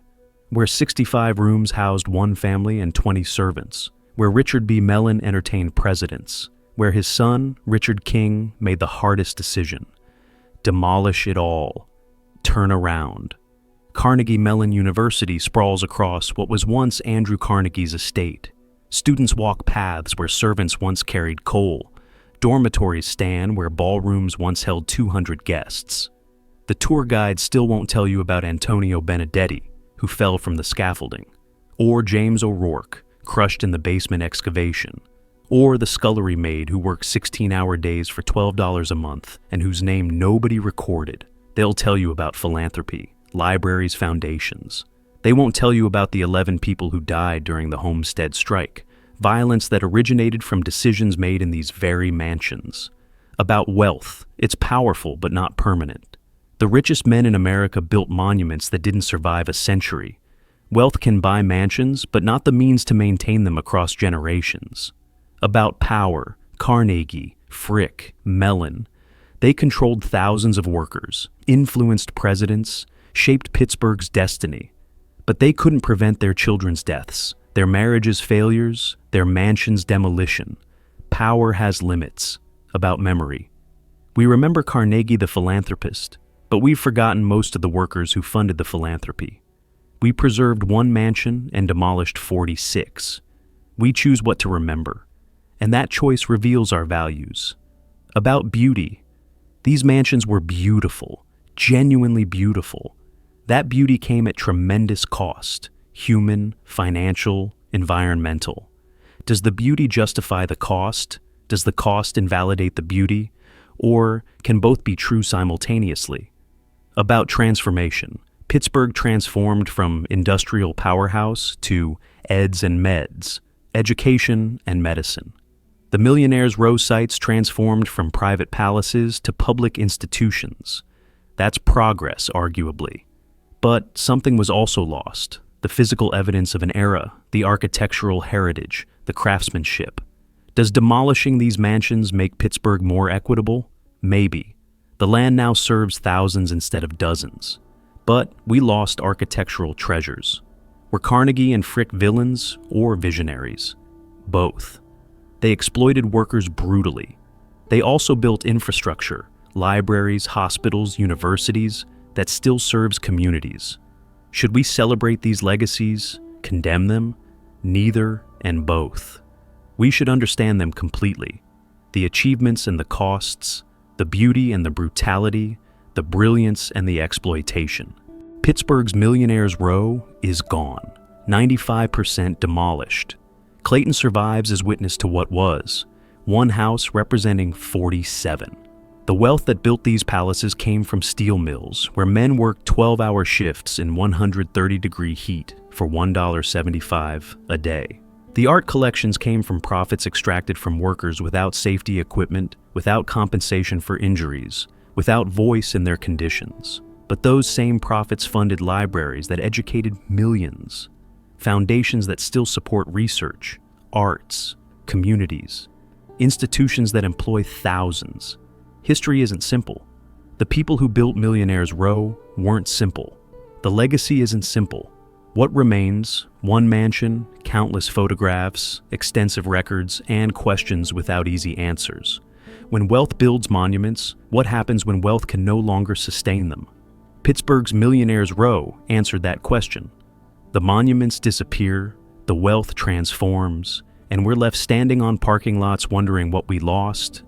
S1: where 65 rooms housed one family and 20 servants, where Richard B. Mellon entertained presidents, where his son, Richard King, made the hardest decision. Demolish it all. Turn around. Carnegie Mellon University sprawls across what was once Andrew Carnegie's estate. Students walk paths where servants once carried coal. Dormitories stand where ballrooms once held 200 guests. The tour guide still won't tell you about Antonio Benedetti, who fell from the scaffolding, or James O'Rourke, crushed in the basement excavation, or the scullery maid who works 16-hour days for $12 a month and whose name nobody recorded. They'll tell you about philanthropy, libraries, foundations. They won't tell you about the 11 people who died during the Homestead strike, violence that originated from decisions made in these very mansions. About wealth, it's powerful but not permanent. The richest men in America built monuments that didn't survive a century. Wealth can buy mansions, but not the means to maintain them across generations. About power, Carnegie, Frick, Mellon. They controlled thousands of workers, influenced presidents, shaped Pittsburgh's destiny. But they couldn't prevent their children's deaths, their marriages' failures, their mansions' demolition. Power has limits. About memory. We remember Carnegie the philanthropist, but we've forgotten most of the workers who funded the philanthropy. We preserved one mansion and demolished 46. We choose what to remember, and that choice reveals our values. About beauty. These mansions were beautiful, genuinely beautiful. That beauty came at tremendous cost, human, financial, environmental. Does the beauty justify the cost? Does the cost invalidate the beauty? Or can both be true simultaneously? About transformation. Pittsburgh transformed from industrial powerhouse to eds and meds, education and medicine. The Millionaires Row sites transformed from private palaces to public institutions. That's progress, arguably. But something was also lost. The physical evidence of an era, the architectural heritage, the craftsmanship. Does demolishing these mansions make Pittsburgh more equitable? Maybe. The land now serves thousands instead of dozens. But we lost architectural treasures. Were Carnegie and Frick villains or visionaries? Both. They exploited workers brutally. They also built infrastructure, libraries, hospitals, universities, that still serves communities. Should we celebrate these legacies, condemn them? Neither and both. We should understand them completely. The achievements and the costs, the beauty and the brutality, the brilliance and the exploitation. Pittsburgh's Millionaires Row is gone, 95% demolished. Clayton survives as witness to what was, one house representing 47. The wealth that built these palaces came from steel mills, where men worked 12-hour shifts in 130-degree heat for $1.75 a day. The art collections came from profits extracted from workers without safety equipment, without compensation for injuries, without voice in their conditions. But those same profits funded libraries that educated millions, foundations that still support research, arts, communities, institutions that employ thousands. History isn't simple. The people who built Millionaires Row weren't simple. The legacy isn't simple. What remains? One mansion, countless photographs, extensive records, and questions without easy answers. When wealth builds monuments, what happens when wealth can no longer sustain them? Pittsburgh's Millionaires Row answered that question. The monuments disappear, the wealth transforms, and we're left standing on parking lots wondering what we lost